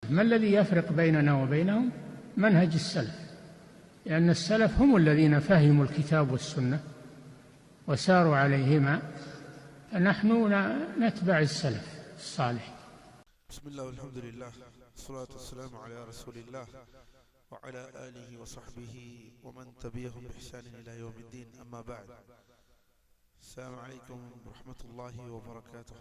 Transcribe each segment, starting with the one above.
ما الذي يفرق بيننا وبينهم؟ منهج السلف، لأن السلف هم الذين فهموا الكتاب والسنة وساروا عليهما، فنحن نتبع السلف الصالح. بسم الله والحمد لله والصلاة والسلام على رسول الله وعلى آله وصحبه ومن تبعهم بإحسان إلى يوم الدين، أما بعد. السلام عليكم ورحمة الله وبركاته.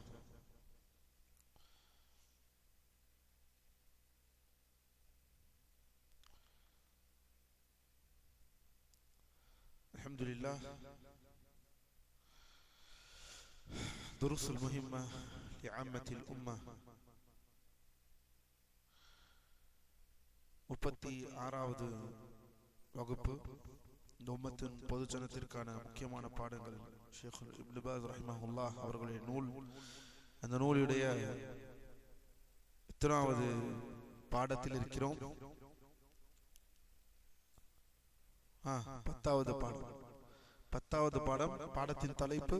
الحمد لله. دروس المهمة لعامة الأمة 36வது வகுப்பு. இந்த உம்மத்தின் பொதுஜனத்திற்கான முக்கியமான பாடங்கள் ஷேக் இப்னு பாஸ் ரஹிமஹுல்லாஹ் அவர்களுடைய நூல். அந்த நூலுடைய எத்தனாவது பாடத்தில் இருக்கிறோம்? 10வது பாடம். 10வது பாடம். பாடத்தின் தலைப்பு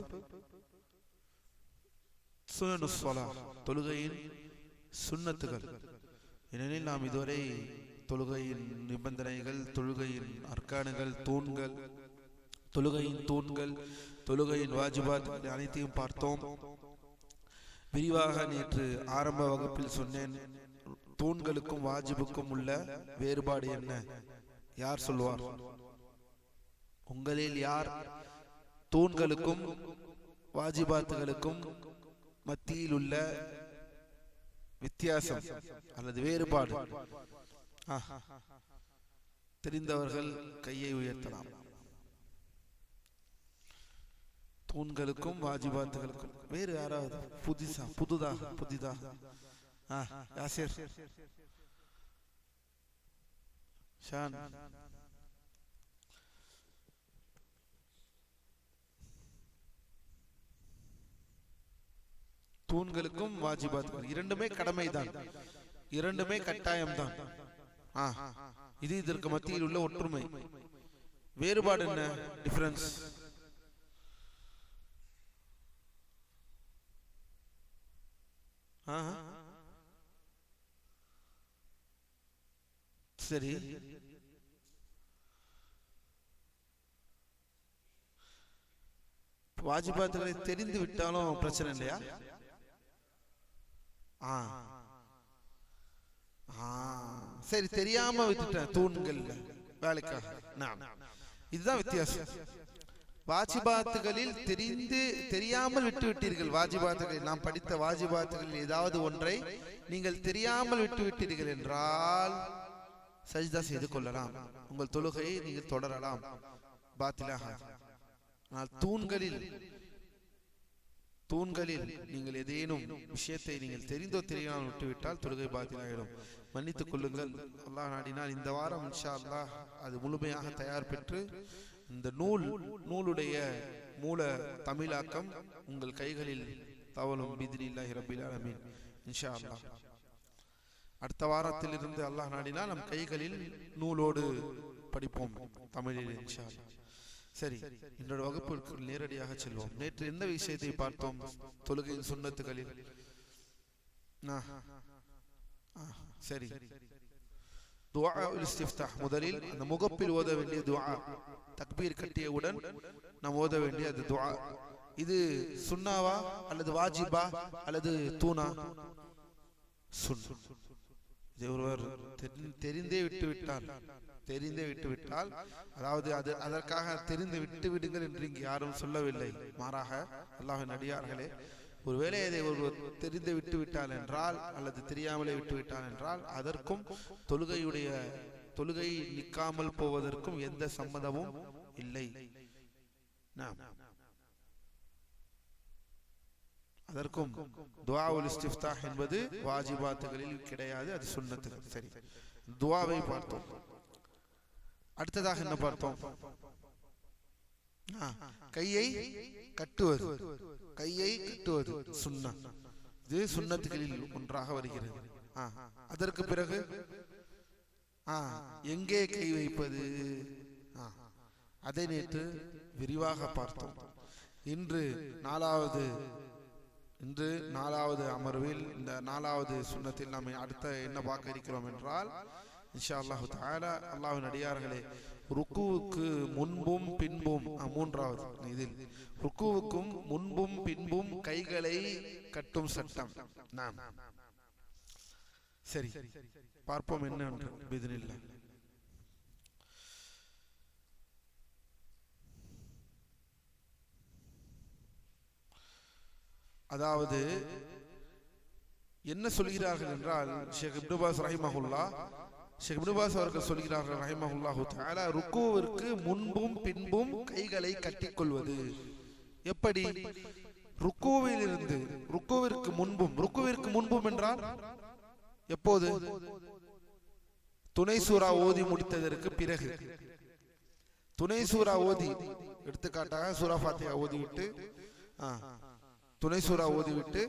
சுனனுஸ் ஸலாஹ், தொழுகையின் சுன்னத்துகள். ஏனெனில் நாம் இதுவரை தொழுகையின் நிபந்தனைகள், தொழுகையின் அர்கானுகள், தூண்கள், தொழுகையின் தூண்கள், தொழுகையின் வாஜிபாத் அனைத்தையும் பார்த்தோம். விரிவாக நேற்று ஆரம்ப வகுப்பில் சொன்னேன், தூண்களுக்கும் வாஜிபுக்கும் உள்ள வேறுபாடு என்ன? யார் சொல்வார்? உங்களில் யார் தூண்களுக்கும் வாஜிபாத்துகளுக்கும் மத்தியில் உள்ள வித்தியாசம் அல்லது வேறுபாடு தெரிந்தவர்கள் கையை உயர்த்தலாம். தூண்களுக்கும் வாஜிபாத்துகளுக்கும் வேறு யாராவது புதிதாக யாசிர், ஷான், தூண்களுக்கும் வாஜிபாத்துகள் இரண்டுமே கடமைதான், இரண்டுமே கட்டாயம்தான். இது இதற்கு மத்தியில் உள்ள ஒற்றுமை. வேறுபாடு என்ன? டிஃபரன்ஸ். சரி, வாஜிபாத்துகளை தெரிந்து விட்டாலும் பிரச்சனை இல்லையா? சரி, தெரியாம விட்டுட்டேன் தூண்கள் வேலைக்காக, இதுதான் வித்தியாசம். வாஜிபாத்துகளில் தெரியாமல் விட்டு விட்டீர்கள். வாஜிபாத்துகளில் நாம் படித்த வாஜிபாத்துகளில் ஏதாவது ஒன்றை நீங்கள் தெரியாமல் விட்டு விட்டீர்கள் என்றால் சஜ்தா செய்து கொள்ளலாம், உங்கள் தொழுகையை நீங்கள் தொடரலாம், பாத்திலாக. ஆனால் தூண்களில் நீங்கள் ஏதேனும் விஷயத்தை நீங்கள் தெரிந்தோ தெரியாமல் விட்டுவிட்டால் தொழுகை பாத்திலாகிடும். மன்னித்துக் கொள்ளுங்கள். அல்லாஹ் நாடினால் இந்த வாரம் இன்ஷா அல்லாஹ் அது முழுமையாக தயார் பெற்று இந்த நூலுடைய மூல தமிழாக்கம் உங்கள் கைகளில் தவழும் பிஇذنில்லாஹி ரப்பில் ஆலமீன் இன்ஷா அல்லாஹ். அடுத்த வாரத்தில் இருந்து அல்லாஹ் நாடினால் நம் கைகளில் நூலோடு படிப்போம் தமிழில் இன்ஷா அல்லாஹ். சரி, இன்றைய வகுப்பிற்கு நேரடியாக செல்வோம். நேற்று எந்த விஷயத்தை பார்த்தோம்? தொழுகையின் சுன்னத்துகளில். சரி, துஆ உல் இஸ்திஃப்தாஹ். முதலில் அந்த முகப்பில் ஓத வேண்டிய துஆ, தக்பீர் கட்டியவுடன் நாம் ஓத வேண்டிய அது துஆ. இது சுன்னாவா அல்லது வாஜிபா அல்லது தூணா? சுன்னா. இது ஒருவர் தெரிந்தே விட்டுவிட்டால், அதாவது அதற்காக தெரிந்து விட்டு விடுங்கள் என்று இங்கு யாரும் சொல்லவில்லை. மாறாக அல்லாஹ்வின் அடியார்களே, ஒருவேளை அதை ஒருவர் தெரிந்து விட்டு விட்டால் என்றால் அல்லது தெரியாமலே விட்டுவிட்டால் என்றால் அதற்கும் தொழுகை நிற்காமல் போவதற்கும் எந்த சம்மதமும் இல்லை. அதற்கும் துஆ உல் இஸ்திஃப்தாஹ் என்பது வாஜிபாத்துகளில் கிடையாது, அது சுன்னத்துகள். சரி, துஆவை பார்த்தோம். அடுத்ததாக என்ன பார்த்தோம்? கையை கட்டுவது சுன்னா. இது சுன்னத்துகளில் ஒன்றாக வருகிறது. அதற்கு பிறகு எங்கே கை வைப்பது? அதை நேற்று விரிவாக பார்த்தோம். இன்று 4வது இன்று 4வது அமர்வில் இந்த 4வது சுன்னத்தில் நாம் அடுத்த என்ன பார்க்க இருக்கிறோம் என்றால், இன்ஷா அல்லாஹு தஆலா அல்லாஹ்வின் அடியார்களே, ருக்குவுக்கு முன்பும் பின்பும் 3வது இதில் ருக்குவுக்கும் முன்பும் பின்பும் கைகளை கட்டும் சட்டம். நாம் சரி பார்ப்போம் என்ன என்று பிஇذنில்லாஹ். அதாவது என்ன சொல்கிறார்கள் என்றால், ஷேக் இப்னு பாஸ் ரஹிமஹுல்லாஹ், ஷேக் இப்னு பாஸ் அவர்கள் சொல்கிறார்கள் ரஹிமஹுல்லாஹு தஆலா, ருக்குவிற்கு முன்பும் பின்பும் கைகளை கட்டிக்கொள்வது எப்படி? ருக்குவிலிருந்து ருக்குவிற்கு முன்பும் என்றால் எப்போது? துணை சூரா ஓதி முடித்ததற்கு பிறகு. துணை சூரா ஓதி, எடுத்துக்காட்டாக சூரா ஃபாத்திஹா ஓதிவிட்டு துணை சூரா ஓதிவிட்டு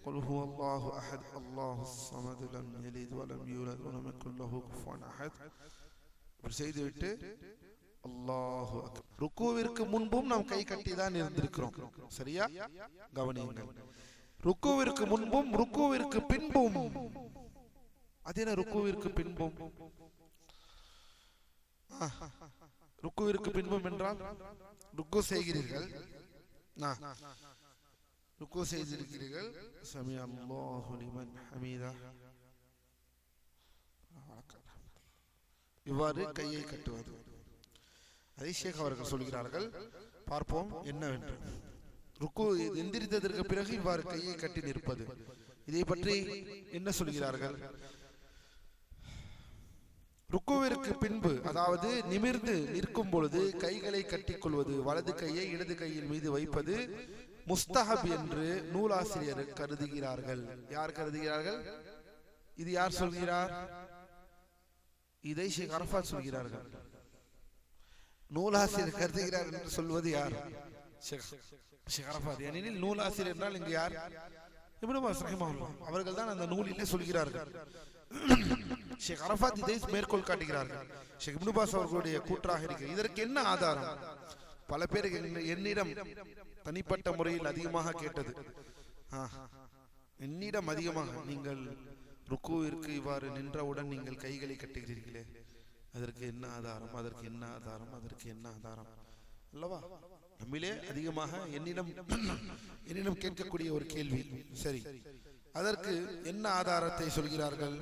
குல் ஹுவல்லாஹு அஹத் அல்லாஹுஸ் ஸமத் லம் யலித் வலம் யூலத் வலம் யகுல் லஹு குஃபுவன் அஹத் இப்படி செய்துவிட்டு அல்லாஹு அக்பர். ருக்குவிற்கு முன்பும் நாம் கை கட்டி தான் இருந்திருக்கிறோம். சரியா? கவனியுங்கள். ருக்குவிற்கு முன்பும் ருக்குவிற்கு பின்பும். அது என்ன ருக்குவிற்கு பின்பும்? ருக்குவிற்கு பின்பும் என்றால் ருக்கு செய்கிறீர்கள், ருக்கு செய்திருக்கிறீர்கள், சமி அல்லாஹு லிமன் ஹமீதா, இவ்வாறு கையை கட்டுவது. அதை ஷேக் அவர்கள் சொல்கிறார்கள். பார்ப்போம் என்னவென்று. ருக்கு எந்திரித்ததற்கு பிறகு இவ்வாறு கையை கட்டி நிற்பது, இதை பற்றி என்ன சொல்கிறார்கள்? ருக்குவிற்கு பின்பு, அதாவது நிமிர்ந்து நிற்கும் பொழுது கைகளை கட்டிக்கொள்வது, வலது கையை இடது கையின் மீது வைப்பது முஸ்தஹப் என்று நூலாசிரியர் கருதுகிறார்கள். யார் கருதுகிறார்கள்? இது யார் சொல்கிறார்? இதை ஷேக் அரஃபாத் சொல்கிறார்கள். நூலாசிரியர் கருதுகிறார் என்று சொல்வது யார்? ஷேக் அரஃபாத். ஏனெனில் நூலாசிரியர் என்றால் இங்கு யார்? இப்னு பாஸ் ரஹிமஹுல்லாஹ் அவர்கள் தான் அந்த நூலிலே சொல்கிறார்கள். ஷேக் அரஃபாத் இதை மேற்கோள் காட்டுகிறார்கள். ஷேக் இப்னு பாஸ் அவர்களுடைய கூற்றாக இருக்கிறது. இதற்கு என்ன ஆதாரம்? பல பேர் என்னிடம் தனிப்பட்ட முறையில் அதிகமாக கேட்டது, என்னிடம் அதிகமாக, நீங்கள் ருக்குவிற்கு இவ்வாறு நின்றவுடன் நீங்கள் கைகளை கட்டுகிறீர்களே, அதற்கு என்ன ஆதாரம், அதற்கு என்ன ஆதாரம், அதற்கு என்ன ஆதாரம் அல்லவா? நம்மிலே அதிகமாக என்னிடம் கேட்கக்கூடிய ஒரு கேள்வி. சரி, அதற்கு என்ன ஆதாரத்தை சொல்கிறார்கள்?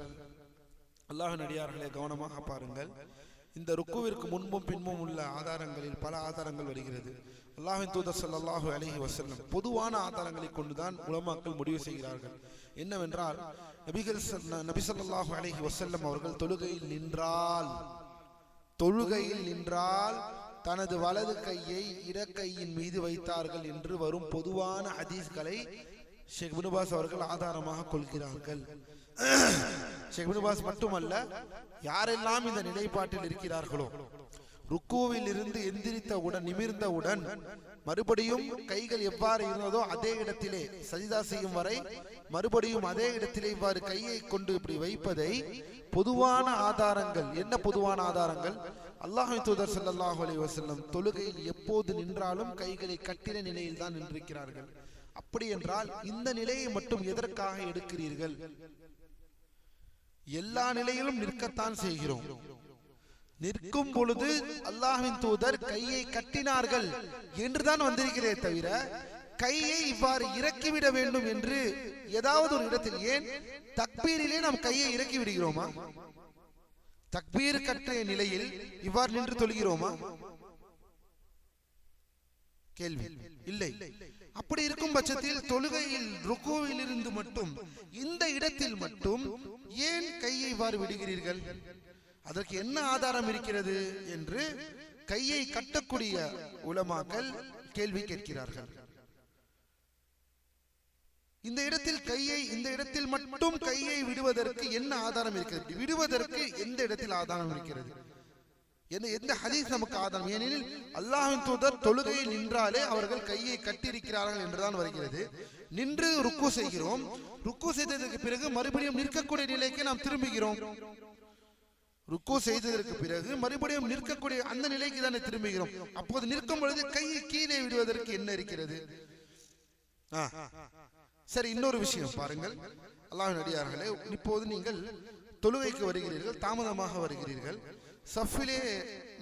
அல்லாஹ்வின் அடியார்களே, கவனமாக பாருங்கள். இந்த ருக்குவிற்கு முன்பும் பின்பும் உள்ள ஆதாரங்களில் பல ஆதாரங்கள் வருகிறது. அல்லாஹ்வின் தூதர் ஸல்லல்லாஹு அலைஹி வஸல்லம் பொதுவான ஆதாரங்களை கொண்டுதான் உலமாக்கள் முடிவு செய்கிறார்கள். என்னவென்றால், நபி ஸல்லல்லாஹு அலைஹி வஸல்லம் அவர்கள் தொழுகையில் நின்றால் தனது வலது கையை இடக்கையின் மீது வைத்தார்கள் என்று வரும் பொதுவான ஹதீஸ்களை ஷேக் இப்னு பாஸ் அவர்கள் ஆதாரமாக கொள்கிறார்கள். ஷேக் இப்னு பாஸ் மட்டுமல்ல, யாரெல்லாம் இந்த நிலைப்பாட்டில் இருக்கிறார்களோ, ருக்குவில் இருந்து எந்திரித்தவுடன் நிமிர்ந்தவுடன் மறுபடியும் கைகள் எவ்வாறு இருந்ததோ அதே இடத்திலே சஜிதா செய்யும் வரை மறுபடியும் அதே இடத்திலே இவ்வாறு கையை கொண்டு இப்படி வைப்பதை பொதுவான ஆதாரங்கள். என்ன பொதுவான ஆதாரங்கள்? அல்லாஹ்வின் தூதர் ஸல்லல்லாஹு அலைஹி வஸல்லம் தொழுகையில் எப்போது நின்றாலும் கைகளை கட்டின நிலையில் தான் நின்றிருக்கிறார்கள். அப்படி என்றால் இந்த நிலையை மட்டும் எதற்காக எடுக்கிறீர்கள்? எல்லா நிலையிலும் நிற்கத்தான் செய்கிறோம். நிற்கும் பொழுது அல்லாஹ்வின் தூதர் கையை கட்டினார்கள் என்றுதான் வந்திருக்கிறே தவிர கையை இவ்வாறு இறக்கிவிட வேண்டும் என்று ஏதாவது ஒரு இடத்தில், ஏன் தக்பீரிலே நாம் கையை இறக்கி விடுகிறோமா? தக்பீர் கட்டிய நிலையில் இவ்வாறு நின்று தொழுகிறோமா? கேள்வி இல்லை. அப்படி இருக்கும் பட்சத்தில் தொழுகையில் ருக்குவில் இருந்து மட்டும் இந்த இடத்தில் மட்டும் ஏன் கையை இவ்வாறு விடுகிறீர்கள்? அதற்கு என்ன ஆதாரம் இருக்கிறது என்று கையை கட்டக்கூடிய உலமாக்கள் கேள்வி கேட்கிறார்கள். இந்த இடத்தில் மட்டும் கையை விடுவதற்கு என்ன ஆதாரம் இருக்கிறது? விடுவதற்கு எந்த இடத்தில் ஆதாரம் இருக்கிறது? எந்த ஹதீஸ் நமக்கு ஆதாரம்? ஏனெனில் அல்லாஹ்வின் தூதர் தொழுகையில் நின்றாலே அவர்கள் கையை கட்டியிருக்கிறார்கள் என்றுதான் வருகிறது. நின்று ருக்கு செய்கிறோம், ருக்கு செய்ததற்கு பிறகு மறுபடியும் நிற்கக்கூடிய நிலைக்கு நாம் திரும்புகிறோம். ருக்கு செய்ததற்கு பிறகு மறுபடியும் நிற்கக்கூடிய அந்த நிலைக்கு தானே திரும்புகிறோம். அப்போது நிற்கும் பொழுது கையை கீழே விடுவதற்கு என்ன இருக்கிறது? சரி, இன்னொரு விஷயம் பாருங்கள் அல்லாஹ்வின் அடியார்களே, இப்போது நீங்கள் தொழுகைக்கு வருகிறீர்கள், தாமதமாக வருகிறீர்கள், சஃபிலே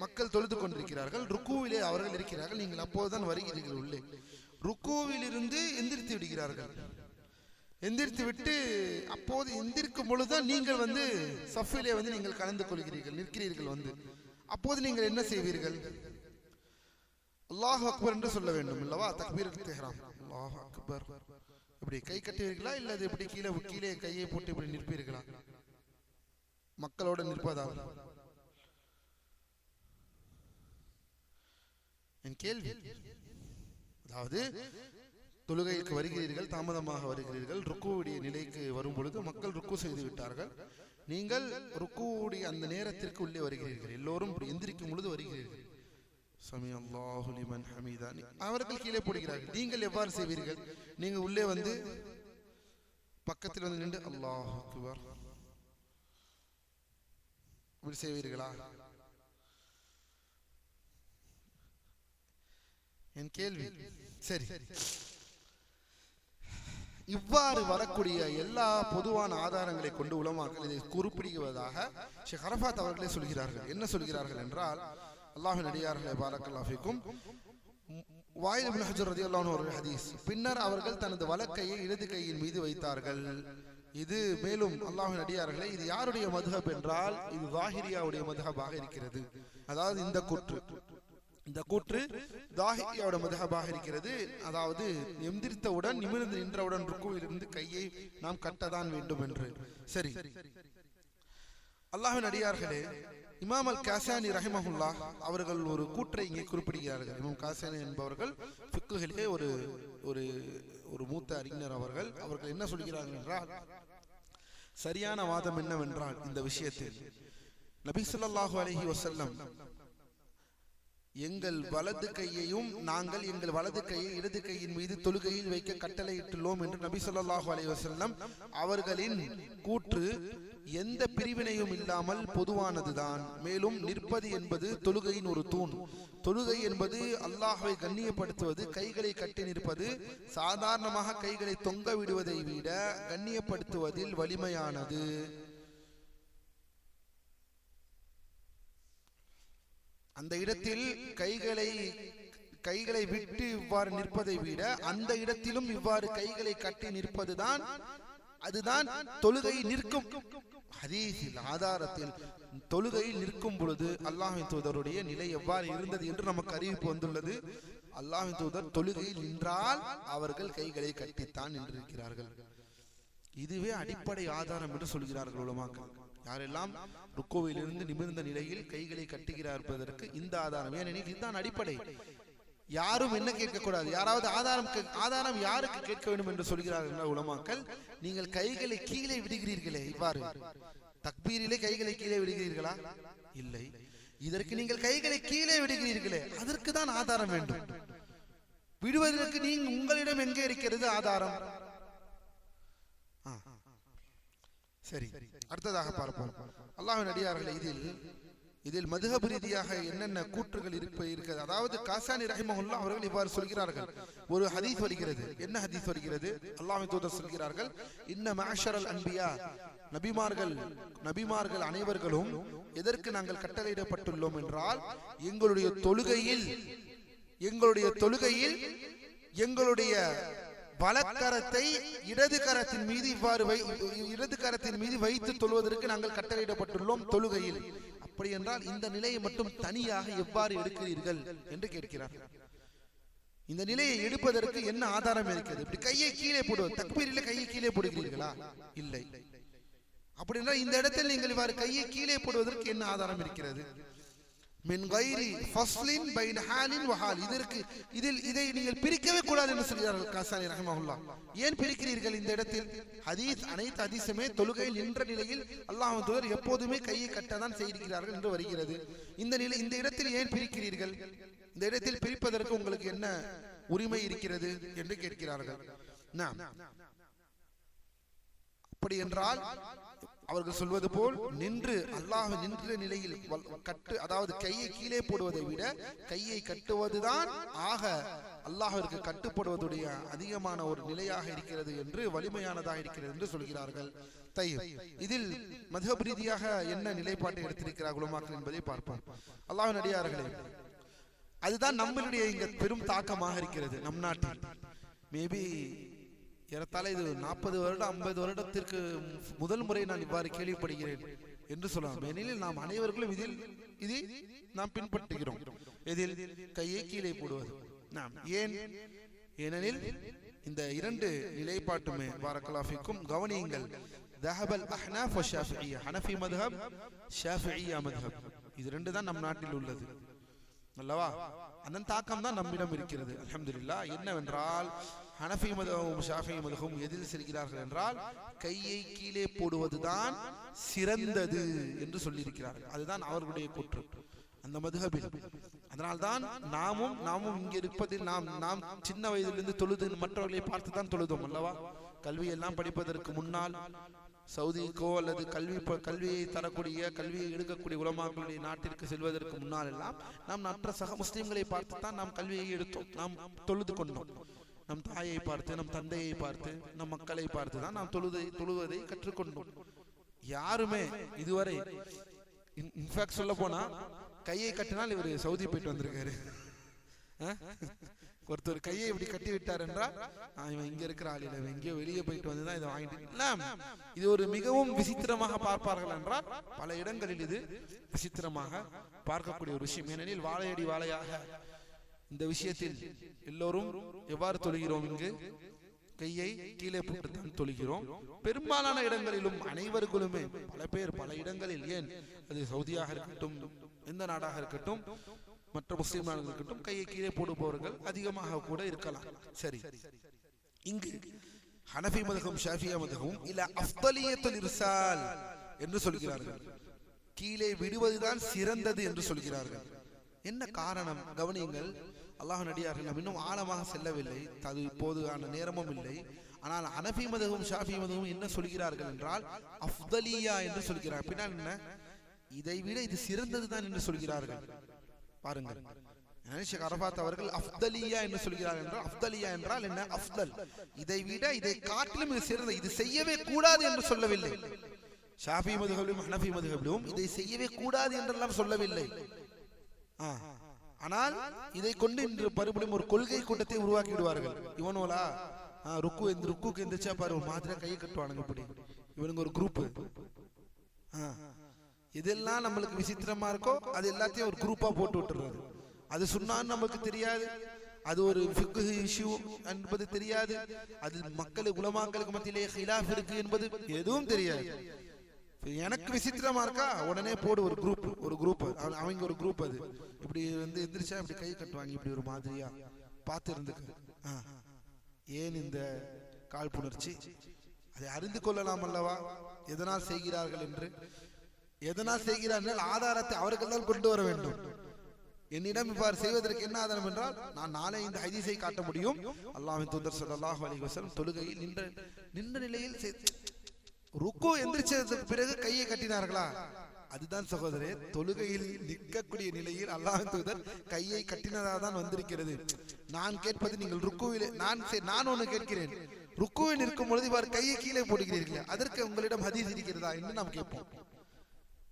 மக்கள் தொழுது கொண்டிருக்கிறார்கள், ருக்குவிலே அவர்கள் இருக்கிறார்கள், நீங்கள் அப்போதுதான் வருகிறீர்கள் உள்ளே. ருக்குவில் இருந்து எந்திரித்து விடுகிறார்கள். எந்திரித்து விட்டு அப்போது எந்திரிக்கும் பொழுதுதான் நீங்கள் வந்து சஃபிலே வந்து நீங்கள் கலந்து கொள்கிறீர்கள், நிற்கிறீர்கள் வந்து. அப்போது நீங்கள் என்ன செய்வீர்கள்? அல்லாஹ் அக்பர் என்று சொல்ல வேண்டும் அல்லவா? தக்பீர் இஹ்ராம், அல்லாஹ் அக்பர். இப்படி கை கட்டுவீர்களா இல்லது இப்படி கீழே கையை போட்டு இப்படி நிற்பீர்களா? மக்களோட நிற்பதா? என் கேள்வி. அதாவது தொழுகைக்கு வருகிறீர்கள், தாமதமாக வருகிறீர்கள், ருக்குவுடைய நிலைக்கு வரும் பொழுது மக்கள் ருக்கு செய்து விட்டார்கள், நீங்கள் ருக்குவுடைய அந்த நேரத்திற்கு உள்ளே வருகிறீர்கள், எல்லோரும் எந்திரிக்கும் பொழுது வருகிறீர்கள். சமி அல்லாஹு லிமன் ஹமீதா, அவர்கள் கீழே போடுகிறார்கள், நீங்கள் எவ்வாறு செய்வீர்கள்? நீங்க உள்ளே வந்து பக்கத்தில் வந்து நின்று அல்லாஹ் அக்பர் இப்படி செய்வீர்களா? என் கேள்வி. சரி, இவ்வாறு வரக்கூடிய எல்லா பொதுவான ஆதாரங்களை கொண்டு உலமாக்கள் இதை குறிப்பிடுவதாக ஷேக் அரஃபாத் அவர்களே சொல்கிறார்கள். என்ன சொல்கிறார்கள் என்றால், அல்லாஹ்வின் அடியார்களே பாரக்கல்லாஹு ஃபீக்கும், வாயில் இப்னு ஹஜர் ரலியல்லாஹு அன்ஹு ஒரு ஹதீஸ், பின்னர் அவர்கள் தனது வலக்கையை இடது கையின் மீது வைத்தார்கள். இது மேலும் அல்லாஹ்வின் அடியார்களே, இது யாருடைய மதுஹப் என்றால் இது ஸாஹிரியாவுடைய மதுஹபாக இருக்கிறது. அதாவது இந்த கூற்று ஸாஹிரியாவுடைய மதுஹபாக இருக்கிறது. அதாவது எந்திரித்தவுடன் நிமிர்ந்து நின்றவுடன் ருக்குவிலிருந்து கையை நாம் கட்டதான் வேண்டும் என்று. சரி, அல்லாஹ்வின் அடியார்களே, இமாம் அல் காசானி ரஹிமஹுல்லாஹ் அவர்கள் ஒரு கூற்றை இங்கே குறிப்பிடுகிறார்கள். இமாம் காசானி என்பவர்கள் ஃபிக்ஹிலே ஒரு மூத்த அறிஞர். அவர்கள் என்ன சொல்கிறார்கள் என்றால், சரியான வாதம் என்னவென்றால், இந்த விஷயத்தில் நபி ஸல்லல்லாஹு அலைஹி வஸல்லம் எங்கள் வலது கையையும் நாங்கள் எங்கள் வலது கையை இடது கையின் மீது தொழுகையில் வைக்க கட்டளையிட்டுள்ளோம் என்று நபி ஸல்லல்லாஹு அலைஹி வஸல்லம் அவர்களின் கூற்று எந்த பிரிவினையும் இல்லாமல் பொதுவானதுதான். மேலும் நிற்பது என்பது தொழுகையின் ஒரு தூண். தொழுகை என்பது அல்லாஹ்வை கண்ணியப்படுத்துவது. கைகளை கட்டி நிற்பது சாதாரணமாக கைகளை தொங்க விடுவதை விட கண்ணியப்படுத்துவதில் வலிமையானது. அந்த இடத்தில் கைகளை விட்டு இவ்வாறு நிற்பதை விட அந்த இடத்திலும் இவ்வாறு கைகளை கட்டி நிற்பதுதான், அதுதான் தொழுகையில் நிற்கும். ஹதீஸில் ஆதாரத்தில் தொழுகையில் நிற்கும் பொழுது அல்லாஹ்வின் தூதருடைய நிலை எவ்வாறு இருந்தது என்று நமக்கு அறிவிப்பு வந்துள்ளது. அல்லாஹ்வின் தூதர் தொழுகையில் நின்றால் அவர்கள் கைகளை கட்டித்தான் நின்றிருக்கிறார்கள். இதுவே அடிப்படை ஆதாரம் என்று சொல்கிறார்கள் உலமாக்கள். யாரெல்லாம் ருக்குவிலிருந்து நிமிர்ந்த நிலையில் கைகளை கட்டுகிறார் என்பதற்கு இந்த ஆதாரம். ஏனெனில் இதுதான் அடிப்படை. யாரும் என்ன கேட்கக்கூடாது, யாராவது ஆதாரம் யாருக்கு கேட்க வேண்டும் என்று சொல்கிறார்கள் உலமாக்கள். நீங்கள் கைகளை கீழே விடுகிறீர்களே, இவ்வாறு தக்பீரிலே கைகளை கீழே விடுகிறீர்களா? இல்லை. இதற்கு நீங்கள் கைகளை கீழே விடுகிறீர்களே, அதற்கு தான் ஆதாரம் வேண்டும். விடுவதற்கு நீங்கள் உங்களிடம் எங்கே இருக்கிறது ஆதாரம்? சரி, அடுத்ததாக பார்ப்போம். அல்லாஹ்வின் அடியார்களே, இதில் மதுஹப் ரீதியாக என்னென்ன கூற்றுகள் இருக்கிறது. அதாவது காசானி ரஹிமஹுல்லாஹ் அவர்கள் இவ்வாறு சொல்கிறார்கள். ஒரு ஹதீஸ் வருகிறது. என்ன ஹதீஸ் வருகிறது? அல்லாஹ்வின் தூதர் சொல்கிறார்கள், இன்ன மஅஷரல் அன்பியா, நபிமார்கள் அனைவர்களும் எதற்கு நாங்கள் கட்டளையிடப்பட்டுள்ளோம் என்றால், எங்களுடைய தொழுகையில் எங்களுடைய வலக்கரத்தை இடது கரத்தின் மீது வைத்து தொழுவதற்கு நாங்கள் கட்டளையிடப்பட்டுள்ளோம் தொழுகையில். அப்படி என்றால் இந்த நிலையை மட்டும் தனியாக எவ்வாறு எடுக்கிறீர்கள் என்று கேட்கிறார்கள். இந்த நிலையை எடுப்பதற்கு என்ன ஆதாரம் இருக்கிறது? இப்படி கையை கீழே போடுவது, தக்பீரிலே கையை கீழே போடுகிறீர்களா? இல்லை. அப்படி என்றால் இந்த இடத்தில் நீங்கள் இவ்வாறு கையை கீழே போடுவதற்கு என்ன ஆதாரம் இருக்கிறது? மின் கைரி ஃபஸ்லின் பைன ஹாலின் வ ஹால். இதை நீங்கள் பிரிக்கவே கூடாது என்று சொல்கிறார்கள் காசானி ரஹிமஹுல்லாஹ். ஏன் பிரிக்கிறீர்கள் இந்த இடத்தில்? அனைத்து ஹதீஸுமே தொழுகையில் நின்ற நிலையில் அல்லாஹ்வின் தூதர் எப்போதுமே கையை கட்டதான் செய்திருக்கிறார்கள் என்று வருகிறது. இந்த இடத்தில் ஏன் பிரிக்கிறீர்கள்? இந்த இடத்தில் பிரிப்பதற்கு உங்களுக்கு என்ன உரிமை இருக்கிறது என்று கேட்கிறார்கள். அப்படி என்றால் அவர்கள் சொல்வது போல் அல்லாஹ் நின்ற நிலையில் அதாவது கையை கீழே போடுவதை விட கையை கட்டுவதுதான் ஆக அல்லாஹ்விற்கு கட்டுப்படுவதுடைய அதிகமான ஒரு நிலையாக இருக்கிறது என்று, வலிமையானதாக இருக்கிறது என்று சொல்கிறார்கள். இதில் மத்ஹப் ரீதியாக என்ன நிலைப்பாட்டை எடுத்திருக்கிறார் உலமாக்கள் என்பதை பார்ப்போம். அல்லாஹ்வின் அடியார்களே, அதுதான் நம்மளுடைய இங்க பெரும் தாக்கமாக இருக்கிறது. நம் நாட்டில் மேபி ஏறத்தாழ இது 40 வருடம் 50 வருடத்திற்கு முதல் முறை நான் இவ்வாறு கேள்விப்படுகிறேன் என்று சொல்லலாம். ஏனெனில் நாம் அனைவர்களும் இதை நாம் பின்பற்றுகிறோம். இதில் கையை கீழே போடுவது நாம் ஏனெனில் இந்த இரண்டு நிலைப்பாட்டுமே பாரக்கல்லாஹு ஃபீக்கும் கவனியுங்கள். தஹபல் அஹ்னாஃப் வ ஷாஃபிஈயா, ஹனஃபி மத்ஹப் ஷாஃபிஈயா மத்ஹப், இது ரெண்டு தான் நம் நாட்டில் உள்ளது அல்லவா? அதன் தாக்கம் தான் நம்மிடம் இருக்கிறது. அல்ஹம்துலில்லாஹ். என்னவென்றால் ஹனஃபி மத்ஹபும் ஷாஃபிஈ மத்ஹபும் எதில் செல்கிறார்கள் என்றால் கையை கீழே போடுவதுதான் சிறந்தது என்று சொல்லியிருக்கிறார்கள். அதுதான் அவர்களுடைய கூற்று அந்த மத்ஹபில். அதனால்தான் நாமும் இங்கே இருப்பதில் நாம் சின்ன வயதிலிருந்து தொழுது மற்றவர்களை பார்த்து தான் தொழுதோம் அல்லவா? கல்வி எல்லாம் படிப்பதற்கு முன்னால் சவுதிக்கோ அல்லது கல்வியை தரக்கூடிய கல்வியை எடுக்கக்கூடிய உலமாக்களுடைய நாட்டிற்கு செல்வதற்கு முன்னால் எல்லாம் நாம் மற்ற சக முஸ்லிம்களை பார்த்து தான் நாம் கல்வியை எடுத்தோம், நாம் தொழுது கொண்டோம். நம் தாயை பார்த்து, நம் தந்தையை பார்த்து, நம் மக்களை பார்த்து தான் நாம் தொழுவதை கற்றுக்கொண்டோம். யாருமே இதுவரை இன்ஃபேக்ட் சொல்ல போனா கையை கட்டினால் இவர் சவுதி போயிட்டு வந்திருக்காரு. ஒருத்தர் கையை இப்படி கட்டி விட்டார் என்றால் இவன் இங்க இருக்கிற ஆளில எங்கேயோ வெளியே போயிட்டு வந்துதான் இதை வாங்கிட்டு. இது ஒரு மிகவும் விசித்திரமாக பார்ப்பார்கள் என்றால் பல இடங்களில் இது விசித்திரமாக பார்க்கக்கூடிய ஒரு விஷயம். ஏனெனில் வாழையடி வாழையாக இந்த விஷயத்தில் எல்லோரும் எவ்வாறு தொழுகிறோம்? இங்கு கையை கீழே போட்டுத்தான் தொழுகிறோம். பெரும்பாலான இடங்களிலும் அனைவர்களுமே பல பேர் பல இடங்களில், ஏன் அது சவுதியாக இருக்கட்டும், எந்த நாடாக இருக்கட்டும், மற்ற முஸ்லிம் நாடுகள் இருக்கட்டும், கையை கீழே போடுபவர்கள் அதிகமாக கூட இருக்கலாம். சரி, இங்கு ஹனஃபி மத்ஹபும் ஷாஃபிஈ மத்ஹபும் இலா அஃதலியத்துல் இர்சால் என்று சொல்கிறார்கள். கீழே விடுவதுதான் சிறந்தது என்று சொல்கிறார்கள். என்ன காரணம்? கவனியுங்கள். அல்லாஹ்வின் அடியார்கள், நாம் இன்னும் ஆழமாக செல்லவில்லை, அது இப்போதுகான நேரமும் இல்லை. ஆனால் ஹனஃபி மத்ஹபும் ஷாஃபிஈ மத்ஹபும் என்ன சொல்கிறார்கள் என்றால் அஃதலியா என்று சொல்கிறார். பின்னால் என்ன? இதை விட இது சிறந்ததுதான் என்று சொல்கிறார்கள். பாருங்கள், ஷேக் அரஃபாத் அவர்கள் அஃதலியா என்று சொல்கிறார்கள் என்றால், அஃதலியா என்றால் என்ன? அஃதல், இதை விட இதை காட்டிலும் இது சிறந்தது, இது செய்யவே கூடாது என்று சொல்லவில்லை. ஷாஃபிஈ மத்ஹபிலும் ஹனஃபி மத்ஹபிலும் இதை செய்யவே கூடாது என்றெல்லாம் சொல்லவில்லை. ஆனால் இதை கொண்டு இன்று மறுபடியும் ஒரு கொள்கை கூட்டத்தை உருவாக்கி விடுவார்கள். இவனோலா ருக்கு எந்திரிச்சா பாரு ஒரு மாதிரி கையை கட்டுவானுங்க. இப்படி இவனுங்க ஒரு குரூப். இதெல்லாம் நம்மளுக்கு விசித்திரமா இருக்கோ அது எல்லாத்தையும் ஒரு குரூப்பா போட்டு விட்டுறது. அது சுன்னான்னு நமக்கு தெரியாது, அது ஒரு ஃபிக்ஹ் இஷ்யூ என்பது தெரியாது, அது மக்களுக்கு உலமாக்களுக்கு மத்தியிலே ஹிலாஃப் இருக்கு என்பது எதுவும் தெரியாது. எனக்கு விசித்திரமா இருக்கா, உடனே போடு ஒரு குரூப் அவங்க ஒரு குரூப். அது இப்படி வந்து எந்திரிச்சா இப்படி கை கட்டுவாங்க, இப்படி ஒரு மாதிரியா பார்த்து இருந்துக்கு. ஏன் இந்த காழ்ப்புணர்ச்சி? அதை அறிந்து கொள்ளலாம் அல்லவா எதனால் செய்கிறார்கள் என்று. எதனால் செய்கிறார்கள் ஆதாரத்தை அவர்கள் தான் கொண்டு வர வேண்டும். என்னிடம் இவ்வாறு செய்வதற்கு என்ன ஆதாரம் என்றால், நான் நாளை இந்த ஹதீஸை காட்ட முடியும். அல்லாஹ்வின் தூதர் ஸல்லல்லாஹு அலைஹி வஸல்லம் தொழுகையில் நின்ற நிலையில் ருக்கு எந்திரிச்சதுக்கு பிறகு கையை கட்டினார்களா? அதுதான் சகோதரே, தொழுகையில் நிற்கக்கூடிய நிலையில் அல்லாஹ்வின் தூதர் கையை கட்டினதாக தான் வந்திருக்கிறது. நான் கேட்பது, நீங்கள் ருக்குவிலே நான் ஒன்று கேட்கிறேன், ருக்குவில் நிற்கும் பொழுது இவ்வாறு கையை கீழே போடுகிறீர்களே, அதற்கு உங்களிடம் ஹதீஸ் இருக்கிறதா என்று நாம் கேட்போம்.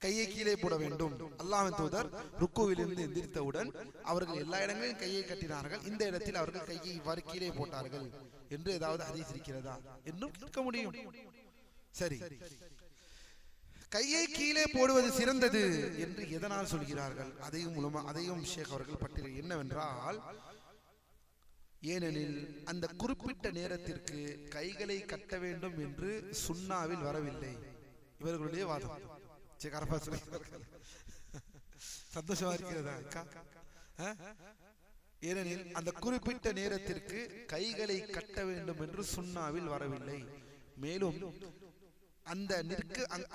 கையை கீழே போட வேண்டும். அல்லாஹ்வின் தூதர் ருக்குவிலிருந்து எந்திரித்தவுடன் அவர்கள் எல்லா இடங்களிலும் கையை கட்டினார்கள், இந்த இடத்தில் அவர்கள் கையை இவ்வாறு கீழே போட்டார்கள் என்று ஏதாவது ஹதீஸ் இருக்கிறதா என்றும் கேட்க முடியும். சரி, கையை கீழே போடுவது சிறந்தது என்று எதனால் சொல்கிறார்கள்? அதையும் ஷேக் அவர்கள் பற்றி என்னவென்றால், ஏனெனில் அந்த குறிப்பிட்ட நேரத்திற்கு கைகளை கட்ட வேண்டும் என்று சுன்னாவில் வரவில்லை. இவர்களுடைய வாதம். சந்தோஷமா இருக்கிறதா? ஏனெனில் அந்த குறிப்பிட்ட நேரத்திற்கு கைகளை கட்ட வேண்டும் என்று சுன்னாவில் வரவில்லை. மேலும்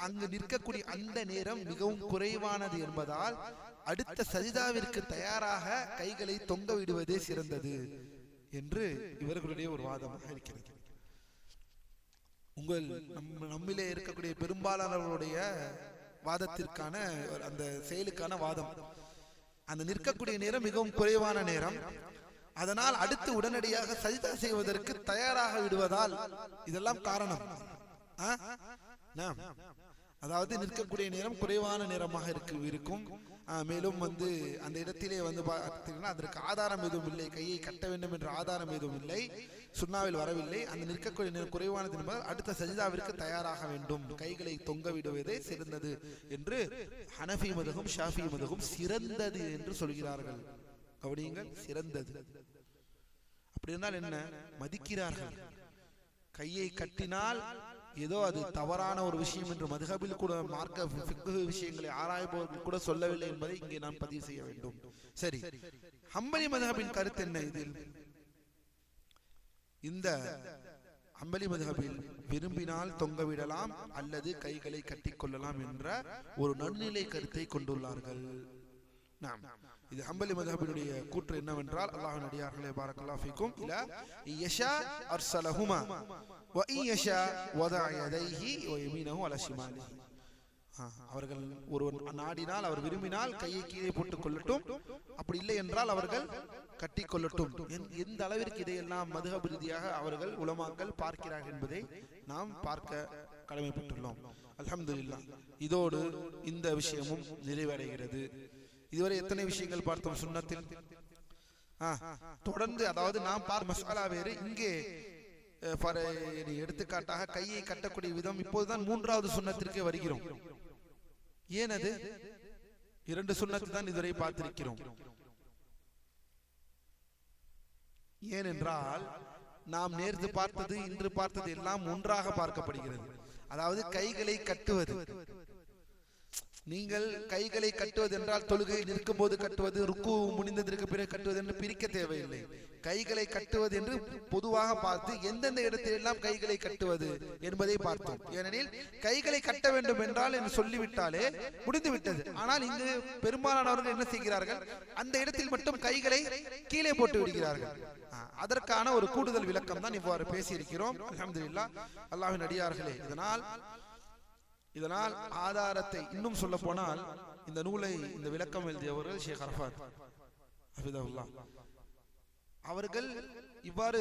அங்கு நிற்கக்கூடிய அந்த நேரம் மிகவும் குறைவானது என்பதால் அடுத்த சஜிதாவிற்கு தயாராக கைகளை தொங்க விடுவதே சிறந்தது என்று இவர்களுடைய ஒரு வாதமாக இருக்கிறது. நம்மிலே இருக்கக்கூடிய பெரும்பாலானவர்களுடைய வாதத்திற்கான அந்த செயலுக்கான வாதம், அந்த நிற்கக்கூடிய நேரம் மிகவும் குறைவான நேரம், அதனால் அடுத்து உடனடியாக சஜ்தா செய்வதற்கு தயாராக விடுவதால் இதெல்லாம் காரணம். அதாவது நிற்கக்கூடிய நேரம் குறைவான நேரமாக இருக்கும். மேலும் அந்த இடத்திலே பார்த்தீங்கன்னா அதற்கு ஆதாரம் எதுவும் இல்லை, கையை கட்ட வேண்டும் என்ற ஆதாரம் எதுவும் இல்லை, சுன்னாவில் வரவில்லை. அந்த நிற்கக்கூடிய நேரம் குறைவானது என்பதால் அடுத்த சஜிதாவிற்கு தயாராக வேண்டும், கைகளை தொங்க விடுவதே சிறந்தது என்று ஹனஃபி மதுஹும் ஷாஃபி மதுஹும் சிறந்தது என்று சொல்கிறார்கள். கவனியுங்கள், சிறந்தது. அப்படி இருந்தால் என்ன, மதிக்கிறார்கள். கையை கட்டினால் ஏதோ அது தவறான ஒரு விஷயம் என்று மதுஹபில் கூட மார்க்க ஃபிக்ஹ் விஷயங்களை ஆராய்பவர்கள் கூட சொல்லவில்லை என்பதை இங்கே நான் பதிவு செய்ய வேண்டும். சரி, ஹம்பலி மதுஹபின் கருத்து என்ன இதில்? இந்த ஹம்பலி மதுஹபில் விரும்பினால் தொங்கவிடலாம் அல்லது கைகளை கட்டிக்கொள்ளலாம் என்ற ஒரு நடுநிலை கருத்தை கொண்டுள்ளார்கள். இது ஹம்பலி மதுஹபினுடைய கூற்று என்னவென்றால், அல்லாஹ்வின் அடியார்களே பாரக்கல்லாஹு ஃபீக்கும், இலா யஷா அர்ஸலஹுமா வ யஷா வதஅ யதைஹி வ யமீனஹு அலா ஷிமாலிஹி. அவர்கள் ஒருவன் நாடினால், அவர் விரும்பினால் கையை கீழே போட்டுக் கொள்ளட்டும், அப்படி இல்லை என்றால் அவர்கள் கட்டி கொள்ளட்டும். எந்த அளவிற்கு இதையெல்லாம் மதுஹப் ரீதியாக அவர்கள் உலமாக்கள் பார்க்கிறார்கள் என்பதை நாம் பார்க்க கடமைப்பட்டுள்ளோம். அல்ஹம்துலில்லாஹ். இதோடு இந்த விஷயமும் நிறைவடைகிறது. இதுவரை எத்தனை விஷயங்கள் பார்த்தோம் சுன்னத்தில்? தொடர்ந்து, அதாவது நாம் பார்த்த மசாலா வேறு. இங்கே எடுத்துக்காட்டாக கையை கட்டக்கூடிய விதம் இப்போதுதான் 3வது சுன்னத்திற்கே வருகிறோம். ஏன் அது? 2 சுன்னத்து தான் இதுவரை பார்த்திருக்கிறோம். ஏனென்றால் நாம் நேர்த்து பார்த்தது இன்று பார்த்தது எல்லாம் ஒன்றாக பார்க்கப்படுகிறது. அதாவது கைகளை கட்டுவது. நீங்கள் கைகளை கட்டுவது என்றால் தொழுகை நிற்கும் போது கட்டுவது, ருக்கு முடிந்ததற்கு பிறகு கட்டுவது என்று பிரிக்க தேவையில்லை. கைகளை கட்டுவது என்று பொதுவாக பார்த்து எந்தெந்த இடத்திலெல்லாம் கைகளை கட்டுவது என்பதை பார்த்தோம். ஏனெனில் கைகளை கட்ட வேண்டும் என்றால் என்று சொல்லிவிட்டாலே முடிந்து விட்டது. ஆனால் இங்கு பெரும்பாலானவர்கள் என்ன செய்கிறார்கள், அந்த இடத்தில் மட்டும் கைகளை கீழே போட்டு விடுகிறார்கள். அதற்கான ஒரு கூடுதல் விளக்கம் தான் இவ்வாறு பேசியிருக்கிறோம். அல்ஹம்துலில்லாஹ். அல்லாஹ்வின் அடியார்களே, இதனால் ஆதாரத்தை இன்னும் சொல்ல போனால், இந்த நூலை இந்த விளக்கம் எழுதியவர்கள் ஷேக் அரஃபாத் ஹஃபிதஹுல்லாஹ் அவர்கள் இவ்வாறு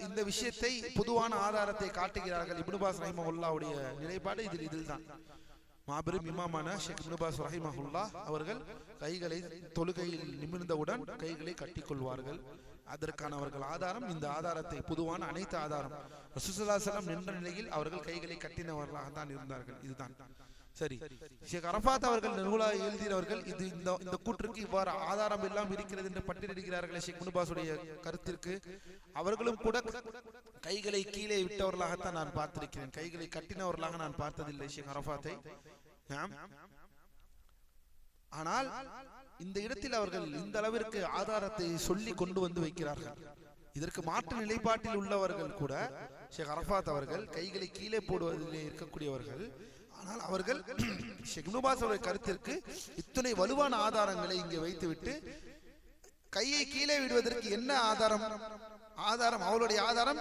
இந்த விஷயத்தை பொதுவான ஆதாரத்தை காட்டுகிறார்கள். இப்னு பாஸ் ரஹிமஹுல்லாஹ்வுடைய நிலைப்பாடு இதில்தான். மாபெரும் இமாமான ஷேக் இப்னு பாஸ் ரஹிமஹுல்லாஹ் அவர்கள் கைகளை தொழுகையில் நிமிர்ந்தவுடன் கைகளை கட்டிக்கொள்வார்கள். அதற்கான அவர்கள் ஆதாரம், இந்த ஆதாரத்தை பொதுவான அனைத்து ஆதாரம், ரசூலுல்லாஹி ஸல்லல்லாஹு அலைஹி வஸல்லம் நின்ற நிலையில் அவர்கள் கைகளை கட்டினவர்களாக தான் இருந்தார்கள். இதுதான் சரி. ஷேக் அரஃபாத் அவர்கள் நூலாக எழுதியவர்கள் இந்த கூற்றுக்கு இவ்வாறு ஆதாரம் எல்லாம் இருக்கிறது என்று பட்டியலிடுகிறார்கள். ஷேக் இப்னு பாஸுடைய கருத்திற்கு அவர்களும் கூட கைகளை கீழே விட்டவர்களாகத்தான் நான் பார்த்திருக்கிறேன். கைகளை கட்டினவர்களாக நான் பார்த்ததில்லை ஷேக் அரஃபாத்தை. ஆனால் இந்த இடத்தில் அவர்கள் இந்த அளவிற்கு ஆதாரத்தை சொல்லி கொண்டு வந்து வைக்கிறார்கள். இதற்கு மாற்று நிலைப்பாட்டில் உள்ளவர்கள் கூட ஷேக் அரஃபாத் அவர்கள் கைகளை கீழே போடுவதிலே இருக்கக்கூடியவர்கள். ஆனால் அவர்கள் ஷேக் இப்னு பாஸ் அவருடைய கருத்திற்கு இத்தனை வலுவான ஆதாரங்களை இங்கே வைத்துவிட்டு கையை கீழே விடுவதற்கு என்ன ஆதாரம்? அவளுடைய ஆதாரம்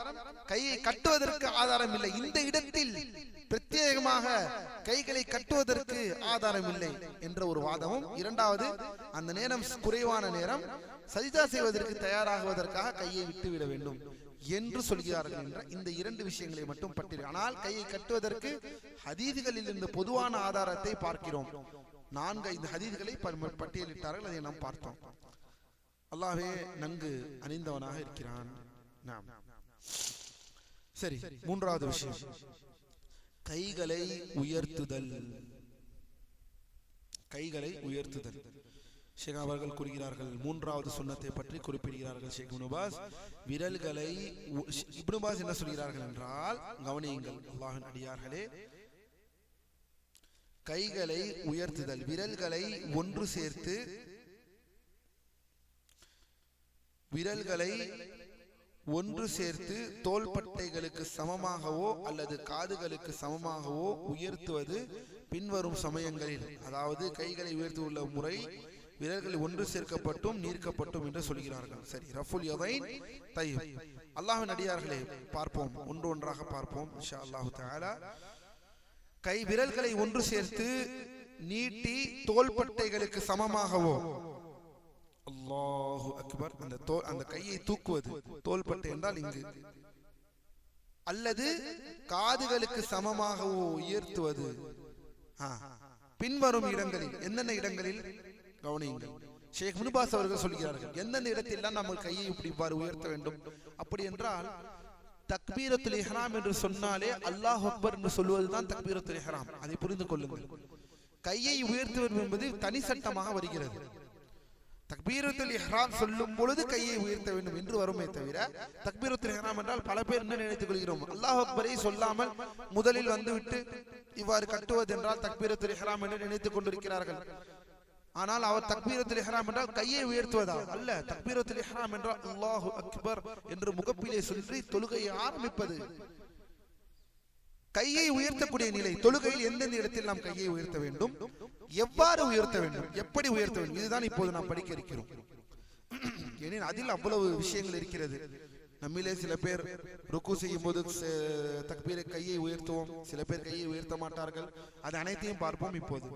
கையை கட்டுவதற்கு ஆதாரம் இல்லை. இந்த இடத்தில் பிரத்யேகமாக கைகளை கட்டுவதற்கு ஆதாரம் இல்லை என்ற ஒரு வாதமும், இரண்டாவது அந்த நேரம் குறைவான நேரம், சஜிதா செய்வதற்கு தயாராகுவதற்காக கையை விட்டு விட வேண்டும் என்று சொல்கிறார்கள் என்ற இந்த 2 விஷயங்களை மட்டும் பட்டியல். ஆனால் கையை கட்டுவதற்கு ஹதீதுகளில் இருந்து பொதுவான ஆதாரத்தை பார்க்கிறோம். 4-5 ஹதீதுகளை பட்டியலிட்டார்கள். அதை நாம் பார்த்தோம். அல்லாஹ்வே நன்கு அணிந்தவனாக இருக்கிறான். சரி, 3வது விஷயம், கைகளை உயர்த்துதல். கைகளை உயர்த்துதல். ஷேக் அவர்கள் கூறுகிறார்கள், 3வது சுன்னத்தை பற்றி குறிப்பிடுகிறார்கள் ஷேக் இப்னு பாஸ். விரல்களை இப்னு பாஸ் என்ன சொல்கிறார்கள் என்றால், கவனியுங்கள் அல்லாஹ்வின் அடியார்களே, கைகளை உயர்த்துதல், விரல்களை ஒன்று சேர்த்து, விரல்களை ஒன்று சேர்த்து தோள்பட்டைகளுக்கு சமமாகவோ அல்லது காதுகளுக்கு சமமாகவோ உயர்த்துவது பின்வரும் சமயங்களில், அதாவது கைகளை உயர்த்தியுள்ள முறை விரல்கள் ஒன்று சேர்க்கப்பட்டும் நீர்க்கப்பட்டும் என்று சொல்கிறார்கள். சரி, ரஃபுல் யதைன். தய்யிப், அல்லாஹ்வின் அடியார்களே, பார்ப்போம், ஒன்று ஒன்றாக பார்ப்போம் இன்ஷா அல்லாஹ் தஆலா. கை விரல்களை ஒன்று சேர்த்து நீட்டி தோள்பட்டைகளுக்கு சமமாகவோ, அல்லாஹு அக்பர். அந்த கையை தூக்குவது தோள்பட்டை என்றால் இங்கு, அல்லது காதுகளுக்கு சமமாகவோ உயர்த்துவது. பின்வரும் இடங்களில், என்னென்ன இடங்களில் கவனியுங்கள். ஷேக் இப்னு பாஸ் அவர்கள் சொல்கிறார்கள், எந்தெந்த இடத்தில் நம்ம கையை இப்படி இவ்வாறு உயர்த்த வேண்டும். அப்படி என்றால் தக்பீரத்துல் இஹ்ராம் என்று சொன்னாலே அல்லாஹ் அக்பர் என்று சொல்வதுதான் தக்பீரத்துல் இஹ்ராம். அதை புரிந்து கொள்ளுங்கள். கையை உயர்த்துவது என்பது தனி சட்டமாக வருகிறது. தக்பீரத்துல் இஹ்ராம் சொல்லும் பொழுது கையை உயர்த்த வேண்டும் என்று வருமே தவிர, தக்பீரத்துல் இஹ்ராம் என்றால் பல பேர் என்ன நினைத்துக் கொள்கிறோம், அல்லாஹ் அக்பரை சொல்லாமல் முதலில் வந்துவிட்டு இவ்வாறு கட்டுவது என்றால் தக்பீரத்துல் இஹ்ராம் என்று நினைத்துக் கொண்டிருக்கிறார்கள். ஆனால் அவர் தக்பீரத்துல் இஹ்ராம் என்றால் கையை உயர்த்துவதா அல்ல. தக்பீரத்துல் இஹ்ராம் என்றால் அல்லாஹு அக்பர் என்று முகப்பிலே சொல்லி தொழுகையை ஆரம்பிப்பது. கையை உயர்த்தக்கூடிய நிலை தொழுகையில் எந்தெந்த இடத்தில் நாம் கையை உயர்த்த வேண்டும், எவ்வாறு உயர்த்த வேண்டும், எப்படி உயர்த்த வேண்டும், இதுதான் இப்போது நாம் படிக்க இருக்கிறோம். ஏனெனில் அதில் அவ்வளவு விஷயங்கள் இருக்கிறது. நம்மிலே சில பேர் ருக்கு செய்யும் போது தக்பீரை கையை உயர்த்துவோம், சில பேர் கையை உயர்த்த மாட்டார்கள். அது அனைத்தையும் பார்ப்போம் இப்போது.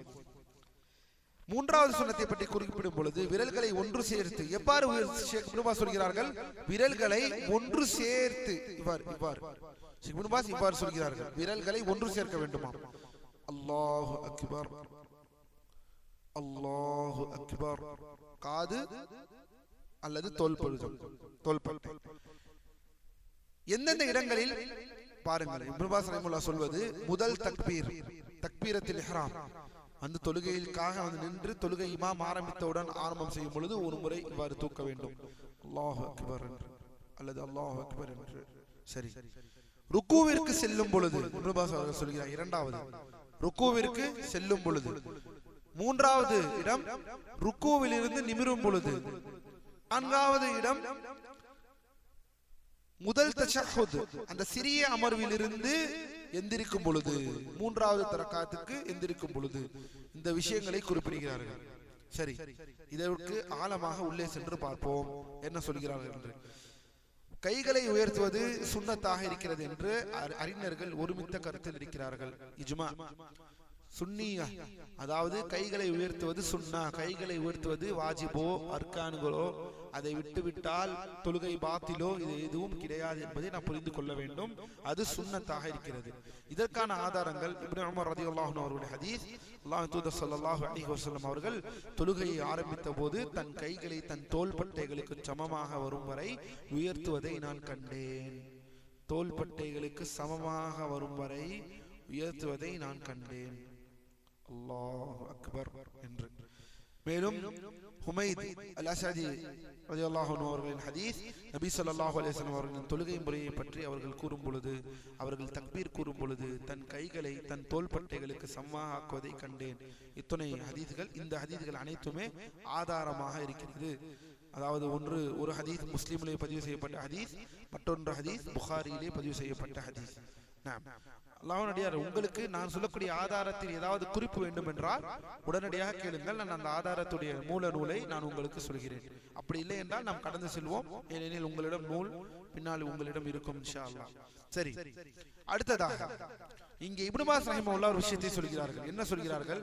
மூன்றாவது சுன்னத்தை பற்றி குறிப்பிடும் பொழுது விரல்களை ஒன்று சேர்த்து எவ்வாறு ஷேக் இப்னு பாஸ் சொல்கிறார்கள், விரல்களை ஒன்று சேர்த்து இவ்வாறு ஷேக் இப்னு பாஸ் இவ்வாறு சொல்கிறார்கள், விரல்களை ஒன்று சேர்க்க வேண்டுமா. அல்லாஹு அக்பர் அல்லாஹு அக்பர். காது அல்லது தோள்பட்டை எந்தெந்த இடங்களில் பாருங்கள். இப்னு பாஸ் ரஹிமஹுல்லாஹ் சொல்வது, முதல் தக்பீர் தக்பீரத்துல் இஹ்ராம், அந்த தொழுகையிற்காக வந்து நின்று தொழுகை இமாம் ஆரம்பித்தவுடன் ஆரம்பம் செய்யும் பொழுது ஒரு முறை இவ்வாறு தூக்க வேண்டும், அல்லாஹு அக்பர் என்று அல்லது அல்லாஹு அக்பர் என்று. சரி, ருக்குவிற்கு செல்லும் பொழுது இப்னு பாஸ் அவர்கள் சொல்கிறார், இரண்டாவது ருக்குவிற்கு செல்லும் பொழுது. மூன்றாவது இடம் ருக்குவில் இருந்து நிமிரும் பொழுது. நான்காவது இடம் முதல் தஷஹுத், அந்த சிறிய அமர்வில் இருந்து எந்திரிக்கும் பொழுது, மூன்றாவது தரக்காத்துக்கு எந்திரிக்கும் பொழுது. இந்த விஷயங்களை குறிப்பிடுகிறார்கள். சரி, இதற்கு ஆழமாக உள்ளே சென்று பார்ப்போம் என்ன சொல்கிறார்கள் என்று. கைகளை உயர்த்துவது சுன்னத்தாக இருக்கிறது என்று அறிஞர்கள் ஒருமித்த கருத்தில் இருக்கிறார்கள். இஜ்மா சுன்னியா, அதாவது கைகளை உயர்த்துவது சுன்னா, கைகளை உயர்த்துவது வாஜிபோ அர்கானுகளோ, அதை விட்டுவிட்டால் தொழுகை பாத்திலோ இது எதுவும் கிடையாது என்பதை நாம் புரிந்து கொள்ள வேண்டும். அது சுன்னத்தாக இருக்கிறது. இதற்கான ஆதாரங்கள் இப்னு உமர் ரலியல்லாஹு அன்ஹு அவர்களுடைய ஹதீஸ், அல்லாஹ்வின் தூதர் ஸல்லல்லாஹு அலைஹி வஸல்லம் அவர்கள் தொழுகையை ஆரம்பித்த போது தன் கைகளை தன் தோள்பட்டைகளுக்கு சமமாக வரும் வரை உயர்த்துவதை நான் கண்டேன். தோள்பட்டைகளுக்கு சமமாக வரும் வரை உயர்த்துவதை நான் கண்டேன். அல்லாஹ் அக்பர் என்று. மேலும் ஹுமைத் அல்-அஸதி ரலியல்லாஹு அன்ஹு அவர்களின் ஹதீஸ், நபி ஸல்லல்லாஹு அலைஹி வஸல்லம் அவர்களின் தொழுகை முறையை பற்றி அவர்கள் கூறும் பொழுது, அவர்கள் தக்பீர் கூறும் பொழுது தன் கைகளை தன் தோள்பட்டைகளுக்கு சமமாக ஆக்குவதை கண்டேன். இத்தனை ஹதீஸ்கள், இந்த ஹதீஸ்கள் அனைத்துமே ஆதாரமாக இருக்கிறது. அதாவது ஒரு ஹதீஸ் முஸ்லிமிலே பதிவு செய்யப்பட்ட ஹதீஸ், மற்றொன்று ஹதீஸ் புகாரியிலே பதிவு செய்யப்பட்ட ஹதீஸ். அல்லாஹ்வின் அடியார், உங்களுக்கு நான் சொல்லக்கூடிய ஆதாரத்தில் ஏதாவது குறிப்பு வேண்டும் என்றால் உடனடியாக கேளுங்கள். நான் அந்த ஆதாரத்துடைய மூல நூலை நான் உங்களுக்கு சொல்கிறேன். அப்படி இல்லை என்றால் நாம் கடந்து செல்வோம். ஏனெனில் உங்களிடம் நூல் பின்னால் உங்களிடம் இருக்கும் இன்ஷா அல்லாஹ். சரி, அடுத்ததாக இங்கே இப்னு பாஸ் ரஹிமஹுல்லாஹ் ஒரு விஷயத்தை சொல்கிறார்கள். என்ன சொல்கிறார்கள்?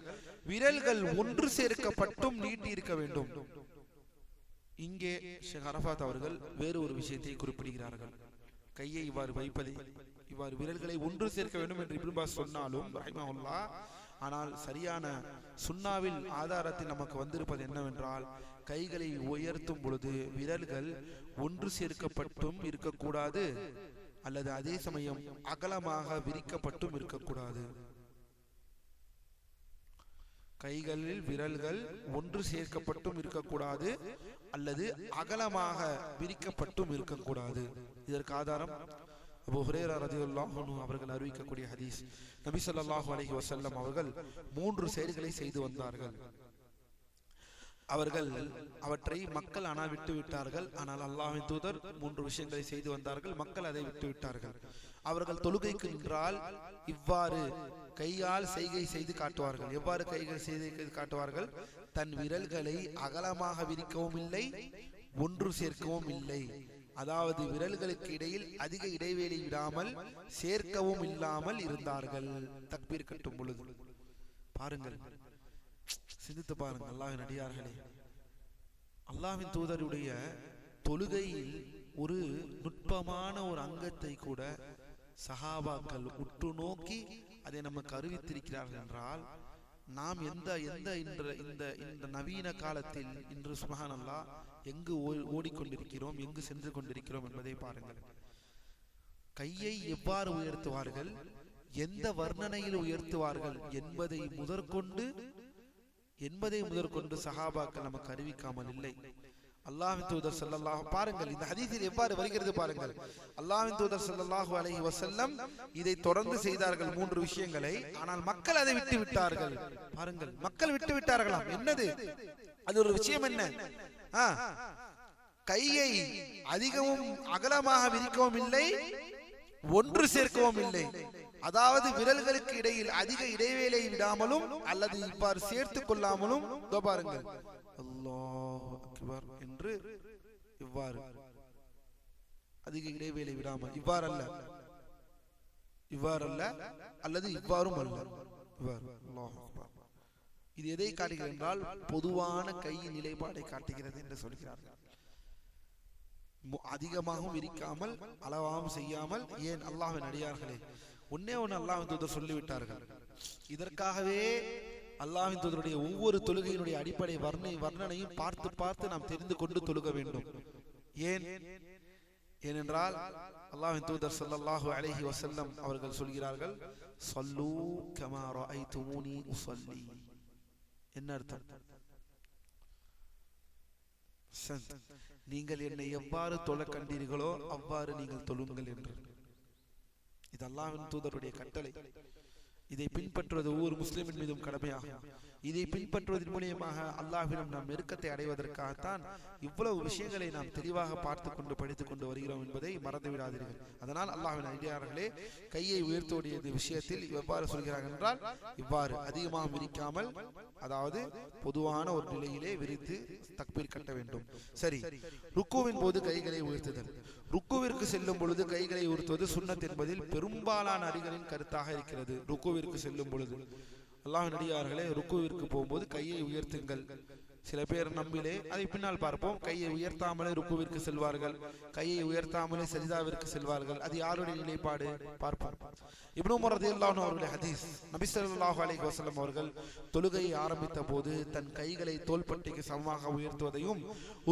விரல்கள் ஒன்று சேர்க்கப்பட்டும் நீட்டி இருக்க வேண்டும். இங்கே ஷேக் அரஃபாத் அவர்கள் வேறு ஒரு விஷயத்தை குறிப்பிடுகிறார்கள். கையை இவ்வாறு வைப்பதை, இவ்வாறு விரல்களை ஒன்று சேர்க்க வேண்டும் என்று இப்னு பாஸ் சொன்னாலும் ரஹிமஹுல்லாஹ், ஆனால் சரியான சுன்னாவில் ஆதாரத்தில் நமக்கு வந்திருப்பது என்னவென்றால், கைகளை உயர்த்தும் பொழுது விரல்கள் ஒன்று சேர்க்கப்பட்டும் இருக்கக்கூடாது, அல்லது அதே சமயம் அகலமாக விரிக்கப்பட்டும் இருக்கக்கூடாது. கைகளில் விரல்கள் ஒன்று சேர்க்கப்பட்டும் இருக்கக்கூடாது, அல்லது அகலமாக விரிக்கப்பட்டும் இருக்கக்கூடாது. இதற்கு ஆதாரம் அபூ ஹுரைரா ரலியல்லாஹு அன்ஹு அவர்கள் அறிவிக்கக்கூடிய ஹதீஸ். நபி ஸல்லல்லாஹு அலைஹி வஸல்லம் அவர்கள் 3 செயல்களை செய்து வந்தார்கள். அவர்கள் அவற்றை மக்கள் ஆனால் விட்டு விட்டார்கள். ஆனால் அல்லாஹ்வின் தூதர் 3 விஷயங்களை செய்து வந்தார்கள், மக்கள் அதை விட்டு விட்டார்கள். அவர்கள் தொழுகைக்கு நின்றால் இவ்வாறு கையால் செய்கை செய்து காட்டுவார்கள். எவ்வாறு கைகள் செய்து காட்டுவார்கள்? தன் விரல்களை அகலமாக விரிக்கவும் இல்லை, ஒன்று சேர்க்கவும் இல்லை. அதாவது விரல்களுக்கு இடையில் அதிக இடைவெளி விடாமல் சேர்க்கவும் இல்லாமல் இருந்தார்கள் தக்பீர் கட்டும் பொழுது. பாருங்கள், சிந்தித்து பாருங்கள் அல்லாஹ்வின் அடியார்களே. அல்லாஹ்வின் தூதருடைய தொழுகையில் ஒரு நுட்பமான ஒரு அங்கத்தை கூட சஹாபாக்கள் உற்று நோக்கி அதை நமக்கு அறிவித்திருக்கிறார்கள் என்றால், நாம் இந்த நவீன காலத்தில் இன்று சுப்ஹானல்லாஹ் எங்கு ஓடிக்கொண்டிருக்கிறோம், எங்கு சென்று கொண்டிருக்கிறோம் என்பதை பாருங்கள். கையை எவ்வாறு உயர்த்துவார்கள், எந்த வர்ணனையில் உயர்த்துவார்கள் என்பதை முதற்கொண்டு சஹாபாக்கள் நமக்கு அறிவிக்காமல் இல்லை. அல்லாஹ்வின் தூதர் ஸல்லல்லாஹு பாருங்கள், இந்த ஹதீஸில் எவ்வாறு வருகிறது பாருங்கள். அல்லாஹ்வின் தூதர் ஸல்லல்லாஹு அலைஹி வஸல்லம் இதை தொடர்ந்து செய்தார்கள் 3 விஷயங்களை. ஆனால் மக்கள் அதை விட்டு விட்டார்கள். பாருங்கள், மக்கள் விட்டு விட்டார்களாம். என்னது அது? ஒரு விஷயம் என்ன? கையை அதிகமும் அகலமாக விரிக்கவும் இல்லை, ஒன்று சேர்க்கவும் இல்லை. அதாவது விரல்களுக்கு இடையில் அதிக இடைவேளை விடாமலும் அல்லது இவ்வாறு சேர்த்துக் கொள்ளாமலும் பாருங்கள், அல்லாஹு அக்பர் என்று இவ்வாறு அதிக இடைவேளை விடாமல் இவ்வாறல்ல அல்லது இவ்வாறும் அல்ல, இவ்வாறு அல்லாஹு அக்பர். இது எதை காட்டுகிறது என்றால் பொதுவான கையின் நிலைப்பாடை காட்டுகிறது என்று சொல்கிறார்கள். அதிகமாகவும் இருக்காமல் அளவாகவும் செய்யாமல். ஏன்? அல்லாஹ்வின் அடியார்களே, ஒன்னே ஒன்று அல்லாஹ்வின் தூதர் சொல்லிவிட்டார்கள். இதற்காகவே அல்லாஹ்வின் தூதருடைய ஒவ்வொரு தொழுகையினுடைய அடிப்படை வர்ணனையும் பார்த்து பார்த்து நாம் தெரிந்து கொண்டு தொழுக வேண்டும். ஏனென்றால் அல்லாஹ்வின் தூதர் ஸல்லல்லாஹு அலைஹி வஸல்லம் அவர்கள் சொல்கிறார்கள், ஸல்லூ கமா ரஅய்துமூனி உஸல்லி. என்ன அர்த்தம்? நீங்கள் என்னை எவ்வாறு தொழ கண்டீர்களோ அவ்வாறு நீங்கள் தொழுங்கள் என்று. இது அல்லாஹ்வின் தூதருடைய கட்டளை. இதை பின்பற்றுவது ஒவ்வொரு முஸ்லிமின் மீதும் கடமையாகும். இதை பின்பற்றுவதன் மூலியமாக அல்லாஹ்விடம் நாம் நெருக்கத்தை அடைவதற்காகத்தான் இவ்வளவு விஷயங்களை நாம் தெளிவாக பார்த்து கொண்டு படித்துக் கொண்டு வருகிறோம் என்பதை மறந்து விடாதீர்கள். அதனால் அல்லாஹ்வின் அடியார்களே, கையை உயர்த்தோடைய விஷயத்தில் எவ்வாறு சொல்கிறார்கள் என்றால், இவ்வாறு அதிகமாக விரிக்காமல், அதாவது பொதுவான ஒரு நிலையிலே விரித்து தக்பீர் கட்ட வேண்டும். சரி, ருக்குவின் போது கைகளை உயர்த்துதல். ருக்குவிற்கு செல்லும் பொழுது கைகளை உயர்த்துவது சுன்னத் என்பதில் பெரும்பாலான அறிஞரின் கருத்தாக இருக்கிறது. ருக்குவிற்கு செல்லும் பொழுது அல்லாஹ்வின் அடியார்களே, ருக்குவிற்கு போகும்போது கையை உயர்த்துங்கள். சில பேர் நம்பிலே அதை பின்னால் பார்ப்போம், கையை உயர்த்தாமலே ருக்குவிற்கு செல்வார்கள், கையை உயர்த்தாமலே சஜிதாவிற்கு செல்வார்கள். அது யாருடைய நிலைப்பாடு பார்ப்போம். இப்னு உமர் ரலியல்லாஹு அன்ஹு அவர்களுடைய ஹதீஸ், நபி ஸல்லல்லாஹு அலைஹி வஸல்லம் அவர்கள் தொழுகையை ஆரம்பித்த போது தன் கைகளை தோள்பட்டைக்கு சமமாக உயர்த்துவதையும்,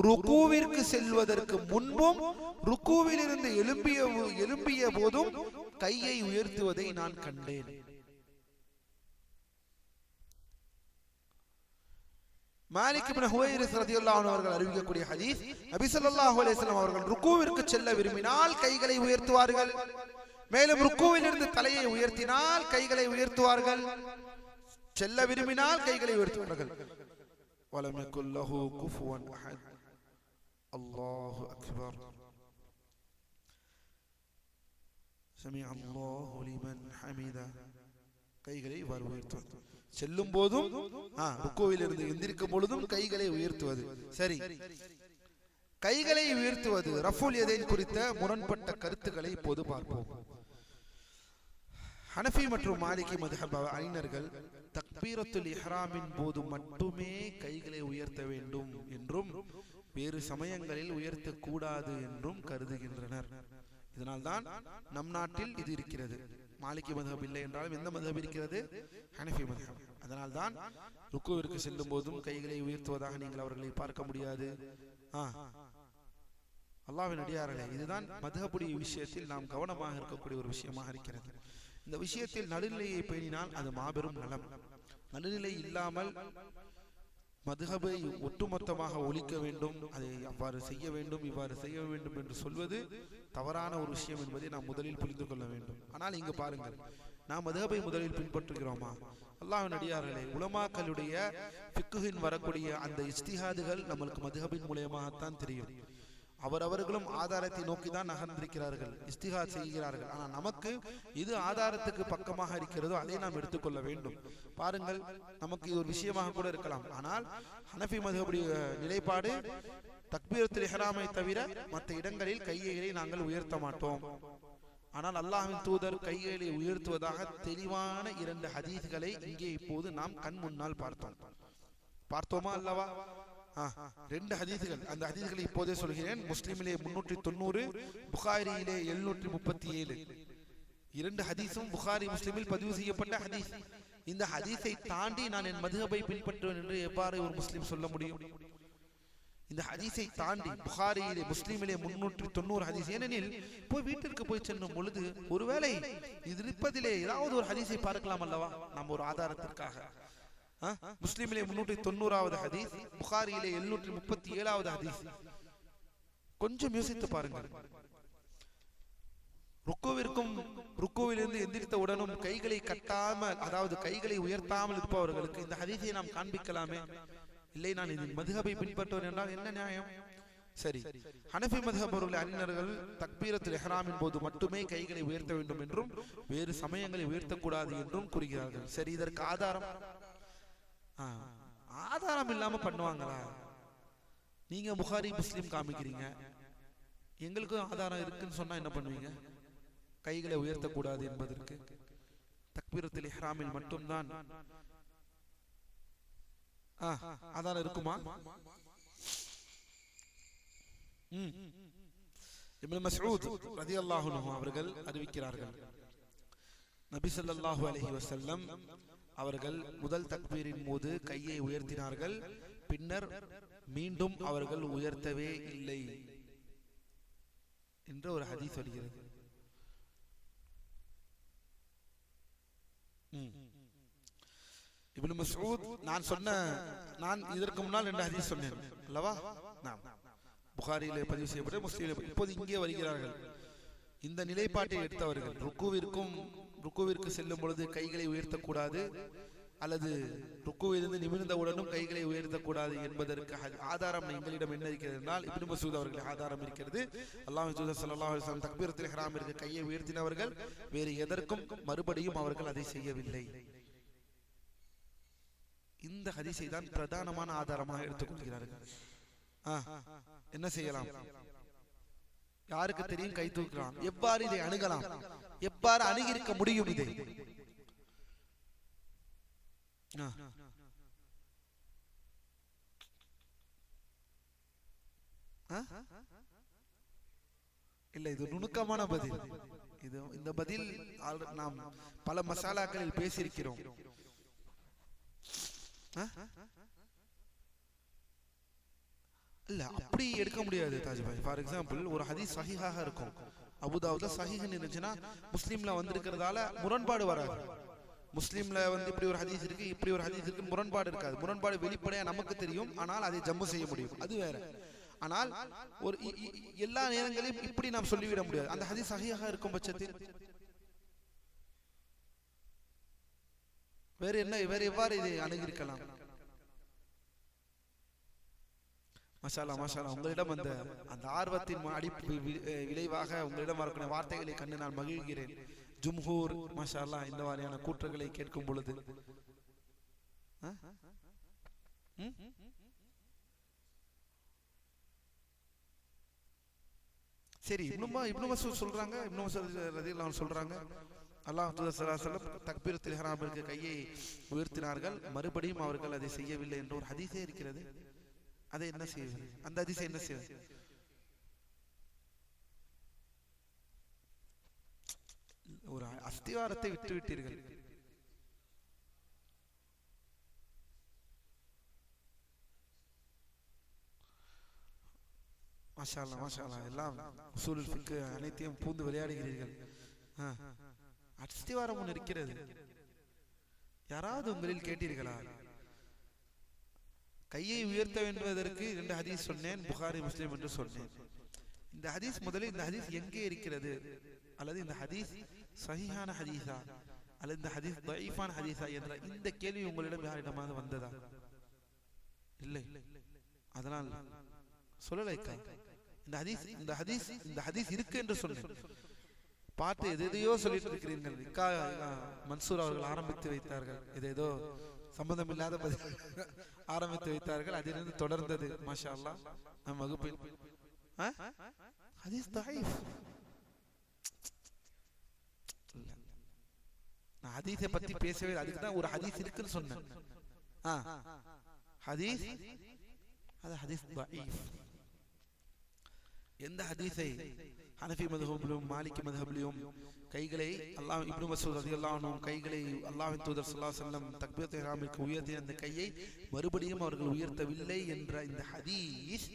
ருக்குவிற்கு செல்வதற்கு முன்பும் ருக்குவிலிருந்து எழும்பிய போதும் கையை உயர்த்துவதை நான் கண்டேன். மாலிக் இப்னு ஹுவைரிஸ் ரலியல்லாஹு அன்ஹு அவர்கள் அறிவிக்கக்கூடிய ஹதீஸ், நபி ஸல்லல்லாஹு அலைஹி வஸல்லம் அவர்கள் ருக்குவிற்கு செல்ல விரும்பினால் கைகளை உயர்த்துவார்கள். மேலும் ருக்குவிலிருந்து தலையை உயர்த்தினால் கைகளை உயர்த்துவார்கள். செல்ல விரும்பினால் கைகளை உயர்த்துவார்கள். வலம் யகுல் லஹு குஃபுவன் அஹத். அல்லாஹு அக்பர். சமிஅ அல்லாஹு லிமன் ஹமிதா. கைகளை உயர்த்துவது. செல்லும் போதும் ருக்குவிலிருந்து எந்திரிக்கும் பொழுதும் கைகளை உயர்த்துவது. சரி, கைகளை உயர்த்துவது ரஃபுல் யதைன் குறித்த முரண்பட்ட கருத்துக்களை இப்போது பார்ப்போம். ஹனஃபி மற்றும் மாலிகி மத்ஹப் அறிஞர்கள் தக்பீரத்துல் இஹ்ராமின் போது மட்டுமே கைகளை உயர்த்த வேண்டும் என்றும் வேறு சமயங்களில் உயர்த்தக்கூடாது என்றும் கருதுகின்றனர். இதனால்தான் நம் நாட்டில் இது இருக்கிறது. மாலிகி மத்ஹப் இல்லை என்றாலும் எந்த மத்ஹப் இருக்கிறது? ஹனஃபி மத்ஹப். அதனால்தான் ருக்குவிற்கு செல்லும் போதும் கைகளை உயர்த்துவதாக நீங்கள் அவர்களை பார்க்க முடியாது. அல்லாஹ்வின் அடியார்களே, இதுதான் மத்ஹபுடைய விஷயத்தில் நாம் கவனமாக இருக்கக்கூடிய ஒரு விஷயமாக இருக்கிறது. இந்த விஷயத்தில் நடுநிலையை பேணினால் அது மாபெரும் நலம். நடுநிலை இல்லாமல் மத்ஹபை ஒட்டுமொத்தமாக ஒழிக்க வேண்டும், அதை அவ்வாறு செய்ய வேண்டும், இவ்வாறு செய்ய வேண்டும் என்று சொல்வது தவறான ஒரு விஷயம் என்பதை நாம் முதலில் புரிந்து கொள்ள வேண்டும். ஆனால் இங்கு பாருங்கள், நாம் மத்ஹபை முதலில் பின்பற்றுகிறோமா? அல்லாஹ்வின் அடியார்களே, உலமாக்களுடைய ஃபிக்ஹின் வரக்கூடிய அந்த இஜ்திஹாதுகள் நம்மளுக்கு மத்ஹபின் மூலமாகத்தான் தெரியும். அவர்களும் ஆதாரத்தை நோக்கி தான் நகர்ந்திருக்கிறார்கள், இஸ்திஹாத் செய்கிறார்கள். ஆனால் நமக்கு இது ஆதாரத்துக்கு பக்கமாக இருக்கிறதோ அதை நாம் எடுத்துக்கொள்ள வேண்டும். பாருங்கள், நமக்கு இது ஒரு விஷயமாக கூட இருக்கலாம். ஆனால் ஹனஃபி மத்ஹபுடைய நிலைப்பாடு தக்பீரத்துல் இஹ்ராமை தவிர மற்ற இடங்களில் கைகளை நாங்கள் உயர்த்த மாட்டோம். ஆனால் அல்லாஹ்வின் தூதர் கைகளை உயர்த்துவதாக தெளிவான 2 ஹதீஸ்களை இங்கே இப்போது நாம் கண் முன்னால் பார்த்தோமா அல்லவா? 2 ஹதீஸ்கள், அந்த ஹதீஸ்களை இப்போதே சொல்கிறேன். முஸ்லிமிலே 390, புகாரியிலே 737. 2 ஹதீஸும் புகாரி முஸ்லிமில் பதிவு செய்யப்பட்ட ஹதீஸ். இந்த ஹதீஸை தாண்டி நான் என் மதுஹபை பின்பற்றுவேன் என்று எவ்வாறு ஒரு முஸ்லிம் சொல்ல முடியும்? இந்த ஹதீஸை தாண்டி புகாரியிலே முஸ்லிமிலே 390 ஹதீஸ். ஏனெனில் போய் வீட்டிற்கு போய் செல்லும் பொழுது ஒருவேளை இது இருப்பதிலே ஏதாவது ஒரு ஹதீஸை பார்க்கலாம் அல்லவா, நம்ம ஒரு ஆதாரத்திற்காக. முஸ்லிமிலே 390வது ஹதீஸ், புகாரியிலே 737வது ஹதீஸ். கொஞ்சம் யோசித்து பாருங்கள். ருக்குவிலிருந்து எந்திரித்த உடனும் கைகளை கட்டாமல், அதாவது கைகளை உயர்த்தாமல் இருப்பவர்களுக்கு இந்த ஹதீஸை நாம் காண்பிக்கலாமே? இல்லை, நான் இதன் மதுஹபை பின்பற்றுவேன் என்றால் என்ன நியாயம்? சரி, ஹனஃபி மதுஹப் அவர்கள் அறிஞர்கள் தக்பீரத்துல் இஹ்ராமின் போது மட்டுமே கைகளை உயர்த்த வேண்டும் என்றும் வேறு சமயங்களை உயர்த்தக்கூடாது என்றும் கூறுகிறார்கள். சரி, இதற்கு ஆதாரம் இல்லாம பண்ணுவாங்களா? நீங்க புகாரி முஸ்லிம் காமிக்கிறீங்க, எங்களுக்கும் ஆதாரம் இருக்குன்னு சொன்னா என்ன பண்ணுவீங்க? கைகளை உயர்த்தக்கூடாது என்பதற்கு தக்பீரத்துல் இஹ்ராமில் மட்டும்தான் ஆதாரம் இருக்குமா? இப்னு மஸ்ஊத் ரலியல்லாஹு அன்ஹு அவர்கள் அறிவிக்கிறார்கள், நபி ஸல்லல்லாஹு அலைஹி வஸல்லம் அவர்கள் முதல் தக்பீரின் போது கையை உயர்த்தினார்கள், பின்னர் மீண்டும் அவர்கள் உயர்த்தவே இல்லை என்ற ஒரு ஹதீஸ் வருகிறது. இப்னு மஸ்ஊத் நான் இதற்கு முன்னால் 2 ஹதீஸ் சொன்னேன் அல்லவா? புகாரியிலே பதிவு செய்யப்பட்ட, முஸ்லிமிலே. இப்போது இங்கே வருகிறார்கள். இந்த நிலைப்பாட்டை எடுத்தவர்கள் ருக்குவிற்கு செல்லும் பொழுது கைகளை உயர்த்தக்கூடாது, அல்லது ருக்குவிலிருந்து நிமிர்ந்தவுடனும் கைகளை உயர்த்தக்கூடாது என்பதற்கு ஆதாரம் எங்களிடம் என்ன இருக்கிறது என்றால், இப்னு மஸ்ஊத் அவர்கள் ஆதாரம் இருக்கிறது. அல்லாஹ்வின் தூதர் ஸல்லல்லாஹு அலைஹி வஸல்லம் தக்பீரத்துல் இஹ்ராமிற்கு கையை உயர்த்தினவர்கள் வேறு எதற்கும் மறுபடியும் அவர்கள் அதை செய்யவில்லை. இந்த ஹதீஸை தான் பிரதானமான ஆதாரமாக எடுத்துக்கொள்கிறார்கள். என்ன செய்யலாம்? யாருக்கு தெரியும்? கை தூக்கலாம். எவ்வாறு இதை அணுகலாம்? எவ்வாறு அணுகியிருக்க முடியும்? இதை இல்ல, இது நுணுக்கமான பதில். இந்த பதில் நாம் பல மசாலாக்களில் பேசியிருக்கிறோம். இல்ல, அப்படி எடுக்க முடியாது தாஜ்பாய். ஃபார் எக்ஸாம்பிள், ஒரு ஹதீஸ் சஹீஹாக இருக்கும், அபூதாவுத்ல சஹீஹ்னு இருந்துச்சுன்னா முஸ்லிம்ல வந்திருக்கிறதால முரண்பாடு வராது. முஸ்லிம்ல இப்படி ஒரு ஹதீஸ் இருக்கு, இப்படி ஒரு ஹதீஸ் இருக்கு, முரண்பாடு இருக்காது. முரண்பாடு வெளிப்படையா நமக்கு தெரியும், ஆனால் அதை ஜம்மு செய்ய முடியும், அது வேற. ஆனால் ஒரு எல்லா நேரங்களையும் இப்படி நாம் சொல்லிவிட முடியாது. அந்த ஹதீஸ் சஹீஹாக இருக்கும் பட்சத்தில் வேற எவ்வாறு இதை அணுகிருக்கலாம்? மஷாலா மஷாலா, உங்களிடம் அந்த ஆர்வத்தின் விளைவாக உங்களிடம் வரக்கூடிய வார்த்தைகளை கண்டு நான் மகிழ்கிறேன். ஜும்ஹூர் மஷாலா இந்த மாதிரியான கூற்றுகளை கேட்கும் பொழுது சரி, இப்னு மஸ்ஊத் சொல்றாங்க, இப்னு மஸ்ஊத் ரலியல்லாஹு அன்ஹு சொல்றாங்க, அல்லாஹ் தூதர் ஸல்லல்லாஹு அலைஹி வஸல்லம் தக்பீரத்துல் இஹ்ராமிற்கு கையை உயர்த்தினார்கள், மறுபடியும் அவர்கள் அதை செய்யவில்லை என்ற ஒரு ஹதீஸே இருக்கிறது. அதை என்ன செய்வது? அந்த ஹதீஸை என்ன செய்வது? ஒரு அஸ்திவாரத்தை விட்டு விட்டீர்கள். மாஷா அல்லாஹ் மாஷா அல்லாஹ், எல்லாம் உசூலுல் ஃபிக்ஹ் அனைத்தையும் பூந்து விளையாடுகிறீர்கள். அஸ்திவாரம் ஒன்று இருக்கிறது. யாராவது உங்களில் கேட்டீர்களா? கையை உயர்த்த வேண்டுவதற்கு 2 ஹதீஸ் சொன்னேன், புகாரி முஸ்லிம் என்று சொன்னேன். இந்த ஹதீஸ் முதலில் இந்த ஹதீஸ் எங்கே இருக்கிறது, அல்லது இந்த ஹதீஸ் சஹீஹான ஹதீஸா அல்லது இந்த ஹதீஸ் தஈஃபான ஹதீஸா என்ற இந்த கேள்வி உங்களிடம் யாரிடமாவது வந்ததா? இல்லை. அதனால் சொல்லலைக்கா, இந்த ஹதீஸ் இருக்கு என்று சொன்னேன். பார்த்து எதையோ சொல்லிட்டு இருக்கிறீர்கள். மன்சூர் அவர்கள் ஆரம்பித்து வைத்தார்கள், ஏதோ சம்பந்தம் இல்லாத ஆரம்பித்து வைத்தார்கள். அதிலிருந்து தொடர்ந்தது மாஷா அல்லாஹ் நம் வகுப்பில். ஹதீஸ் தஈஃப். நான் ஹதீஸை பத்தி பேசவே, அதுக்கு தான் ஒரு ஹதீஸ் இருக்குன்னு சொன்னேன். ஹதீஸ் அது ஹதீஸ் தஈஃப். எந்த ஹதீஸை ஹனஃபி மذஹபிலும் மாலிகி மذஹபிலும் கைகளை அல்லாஹ் இப்னு மஸ்ஊத் ரலியல்லாஹு அன்ஹு கைகளை அல்லாஹ்வின் தூதர் ஸல்லல்லாஹு அலைஹி வஸல்லம் தக்பீரத் இஹ்ராமிற்கு உயர்த்திய அந்த கையை மறுபடியும் அவர்கள் உயர்த்தவில்லை என்ற இந்த ஹதீஸ்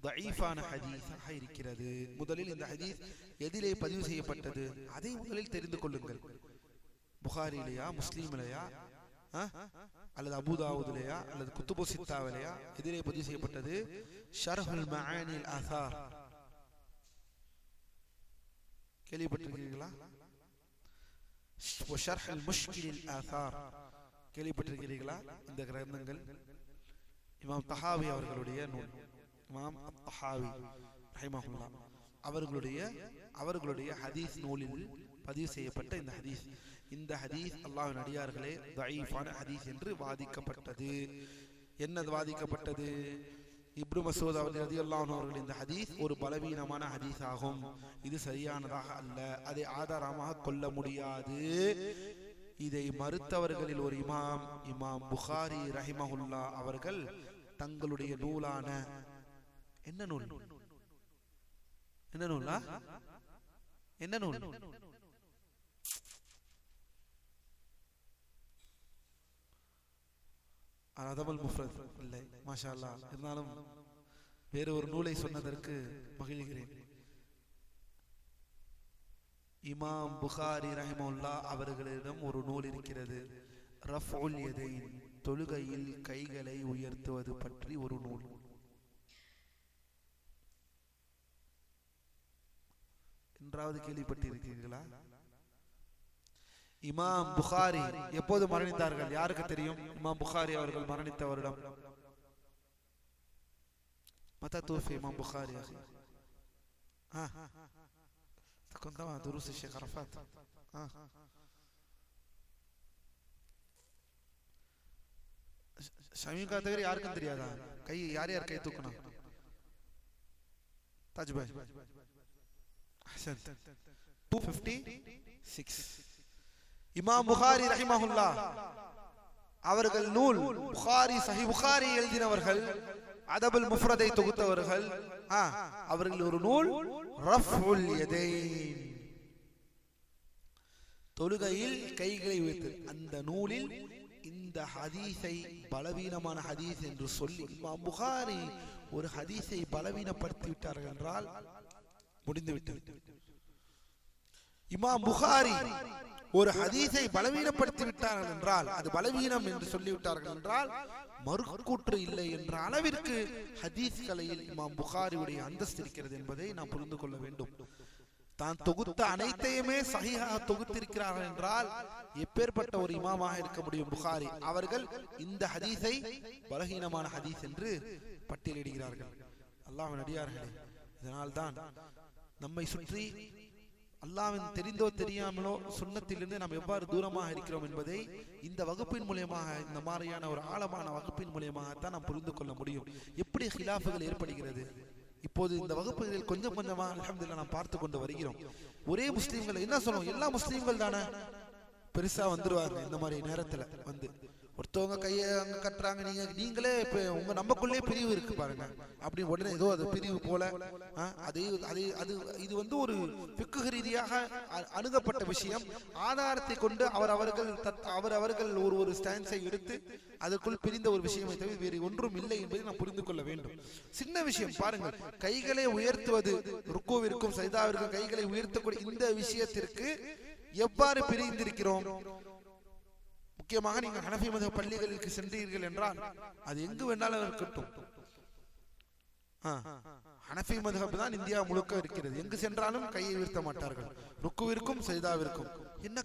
தஈஃபான ஹதீஸாக இருக்கிறது. முதலில் இந்த ஹதீஸ் எதிலே பதிவு செய்யப்பட்டது அதை முதலில் தெரிந்து கொள்ளுங்கள். புகாரிலேயா, முஸ்லிமிலேயா, அல்லது அபூதாவுதுலையா, அல்லது குத்துபு சித்தாவிலையா, எதிலே பதிவு செய்யப்பட்டது? ஷர்ஹுல் மஆனில் ஆசார் கேள்விப்பட்டிருக்கிறீர்களா? ஷர்ஹுல் முஷ்கிலில் ஆசார் கேள்விப்பட்டிருக்கிறீர்களா? இந்த கிரந்தங்கள் இமாம் தஹாவி அவர்களுடைய நூல். இமாம் தஹாவி ரஹிமஹுல்லாஹ் அவர்களுடைய ஹதீஸ் நூலில் பதிவு செய்யப்பட்ட இந்த ஹதீஸ். இந்த ஹதீஸ் அல்லாஹ்வின் அடியார்களே தஈஃபான ஹதீஸ் என்று வாதிக்கப்பட்டது. என்ன வாதிக்கப்பட்டது? இப்னு மஸ்ஊத் ரலியல்லாஹு அன்ஹு அவர்கள் இந்த ஹதீஸ் ஒரு பலவீனமான ஹதீஸ் ஆகும், இது சரியானதாக அல்ல, அதை ஆதாரமாக கொள்ள முடியாது. இதை மறுத்தவர்களில் ஒரு இமாம் புகாரி ரஹிமஹுல்லாஹ் அவர்கள் தங்களுடைய நூலான என்ன நூல் அதபுல் முஃப்ரத் இல்லை, மாஷா அல்லாஹ். இருந்தாலும் வேறு ஒரு நூலை சொன்னதற்கு மகிழ்கிறேன். இமாம் புகாரி ரஹிமஹுல்லாஹ் அவர்களிடம் ஒரு நூல் இருக்கிறது, ரஃபுல் யதைன், தொழுகையில் கைகளை உயர்த்துவது பற்றி ஒரு நூல். என்றாவது கேள்விப்பட்டிருக்கிறீர்களா? இமாம் புகாரி எப்போது மரணித்தார்கள் யாருக்கு தெரியும்? இமாம் புகாரி அவர்கள் மரணித்த வருடம் متى توفي إمام بخاري يا أخي؟ كنت مع دروس الشيخ عرفات. ஷமீம் கா தவிர யாருக்கும் தெரியாதா? கை யார் கை தூக்கணும்? தாஜ் பாய் அஹ்சன் 256. இமாம் புகாரி ரஹிமஹுல்லாஹ் அவர்கள் நூல் புகாரி, சஹீஹ் புகாரி எழுதினவர்கள், அதபுல் முஃப்ரதை தொகுத்தவர்கள். அவர்கள் ஒரு நூல் ரஃபுல் யதைன், தொழுகையில் கைகளை உயர்த்து. அந்த நூலில் இந்த ஹதீஸை பலவீனமான ஹதீஸ் என்று சொல்லி இமாம் புகாரி ஒரு ஹதீஸை பலவீனப்படுத்தி விட்டார்கள் என்றால் முடிந்துவிட்டது. இமாம் புகாரி ஒரு ஹதீஸை பலவீனப்படுத்தி விட்டார்கள் என்றால், அது பலவீனம் என்று சொல்லிவிட்டார்கள் என்றால் மறுக்கூற்று இல்லை என்ற அளவிற்கு ஹதீஸ் கலையில் இமாம் புகாரியுடைய அந்தஸ்து இருக்கிறது என்பதை நாம் புரிந்து கொள்ள வேண்டும். தான் தொகுத்த அனைத்தையுமே சஹீஹாக தொகுத்திருக்கிறார்கள் என்றால் எப்பேற்பட்ட ஒரு இமாமாக இருக்க முடியும் புகாரி. அவர்கள் இந்த ஹதீஸை பலவீனமான ஹதீஸ் என்று பட்டியலிடுகிறார்கள். அல்லாஹ்வின் அடியார்களே, இதனால்தான் நம்மை சுற்றி அல்லாஹ்வின் தெரிந்தோ தெரியாமலோ சுன்னத்திலிருந்து நாம் எவ்வாறு தூரமாக இருக்கிறோம் என்பதை இந்த வகுப்பின் மூலமாக, இந்த மாதிரியான ஒரு ஆழமான வகுப்பின் மூலமாகத்தான் நாம் புரிந்து கொள்ள முடியும். எப்படி ஹிலாஃபுகள் ஏற்படுகிறது இப்போது இந்த வகுப்புகளில் கொஞ்சம் கொஞ்சமாக அல்ஹம்துலில்லாஹ் நாம் பார்த்து கொண்டு வருகிறோம். ஒரே முஸ்லீம்கள் என்ன சொல்லுவோம், எல்லா முஸ்லீம்கள் தானே பெருசா வந்துருவாங்க. இந்த மாதிரி நேரத்துல வந்து ஒருத்தவங்க கையை அங்க கட்டுறாங்க, நீங்களே இப்ப உங்க நமக்குள்ளே பிரிவு இருக்கு பாருங்க, அப்படி உடனே ஏதோ அது பிரிவு போல இது வந்து ஒரு ஃபிக்ஹ் ரீதியாக அணுகப்பட்ட விஷயம். ஆதாரத்தை கொண்டு அவரவர்கள் ஒரு ஸ்டான்ஸை எடுத்து அதற்குள் பிரிந்த ஒரு விஷயத்தை தவிர வேறு ஒன்றும் இல்லை என்பதை நாம் புரிந்து கொள்ள வேண்டும். சின்ன விஷயம் பாருங்கள், கைகளை உயர்த்துவது, ருக்குவிற்கும் சஜ்தாவிற்கும் கைகளை உயர்த்தக்கூடிய இந்த விஷயத்திற்கு எவ்வாறு பிரிந்திருக்கிறோம். முக்கியமாக நீங்கள் ஹனஃபி மذஹப் பள்ளிகளுக்கு சென்றீர்கள் என்றால் அது எங்கு வேண்டாலும் இருக்கட்டும், ஹனஃபி மذஹப் தான் இந்தியா முழுக்க இருக்கிறது. எங்கு சென்றாலும் கையை உயர்த்த மாட்டார்கள், ருக்குவிற்கும் சஜ்தாவிற்கும். என்ன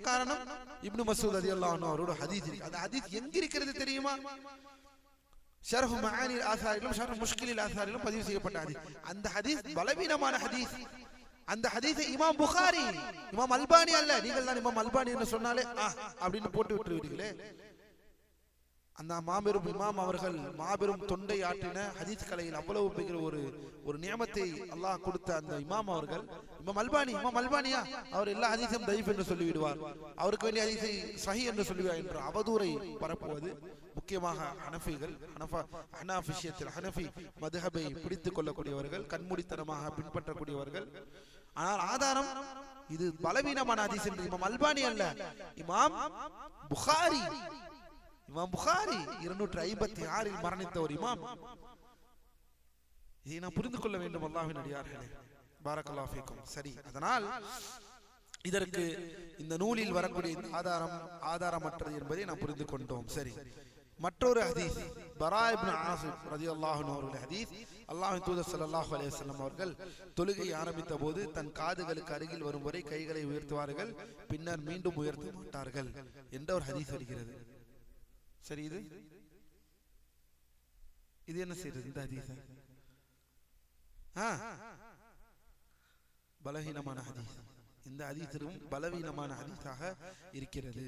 காரணம்? இப்னு மஸ்ஊத் ரலியல்லாஹு அன்ஹு அவரோட ஹதீஸ் இருக்கு. அந்த ஹதீஸ் எங்க இருக்கிறது தெரியுமா? ஷர்ஹ் மஆனில் ஆசாரிலும் ஷர்ஹ் முஷ்கிலில் ஆசாரிலும் பதிவு செய்யப்பட்ட ஹதீஸ். அந்த ஹதீஸ் பலவீனமான ஹதீஸ். அந்த ஹதீஸை இமாம் புகாரி, இமாம் அல்பானி அல்ல, நீங்கள் தான் இமாம் அல்பானி என்று சொன்னாலே அப்படின்னு போட்டு விட்டுருவீர்களே. அந்த மாபெரும் இமாம் அவர்கள் மாபெரும் தொண்டை ஆற்றின ஹதீஸ் கலையில் அவ்வளவு பெரிய ஒரு நியமத்தை அல்லாஹ் கொடுத்த அந்த இமாம் அவர்கள் இமாம் அல்பானியா அவர் எல்லா ஹதீஸும் தஈஃப் என்று சொல்லிவிடுவார், அவருக்கு வேண்டிய ஹதீஸை சஹீஹ் என்று சொல்லுவார் என்ற அவதூறை பரப்புவது முக்கியமாக ஹனஃபி மதுஹபை பிடித்துக் கொள்ளக்கூடியவர்கள், கண்மூடித்தனமாக பின்பற்றக்கூடியவர்கள். ஆனால் ஆதாரம் இது பலவீனமான ஹதீஸ் என்று இமாம் அல்பானி அல்ல, இமாம் புகாரி 256 மரணித்த ஒரு இமாம். இதை நாம் புரிந்து கொள்ள வேண்டும் அல்லாஹ்வின் அடியார்களே. பாரக்கல்லாஹு ஃபீக்கும். சரி, அதனால் இதற்கு இந்த நூலில் வரக்கூடிய ஆதாரமற்றது என்பதை நாம் புரிந்து கொண்டோம். சரி, மற்றொரு ஹதீஸ் பரா இப்னு ஆசிப் ரலியல்லாஹு அன்ஹு அவர்கள் ஹதீஸ், அல்லாஹ்வின் தூதர் ஸல்லல்லாஹு அலைஹி வஸல்லம் அவர்கள் தொழுகை ஆரம்பித்த போது தன் காதுகளுக்கு அருகில் வரும் வரை கைகளை உயர்த்துவார்கள், பின்னர் மீண்டும் உயர்த்த மாட்டார்கள் என்ற ஒரு ஹதீஸ் வருகிறது. சரி, இது என்ன செய்யறது? இந்த ஹதீஸ் பலவீனமான ஹதீஸ். இந்த ஹதீஸும் பலவீனமான ஹதீஸாக இருக்கிறது.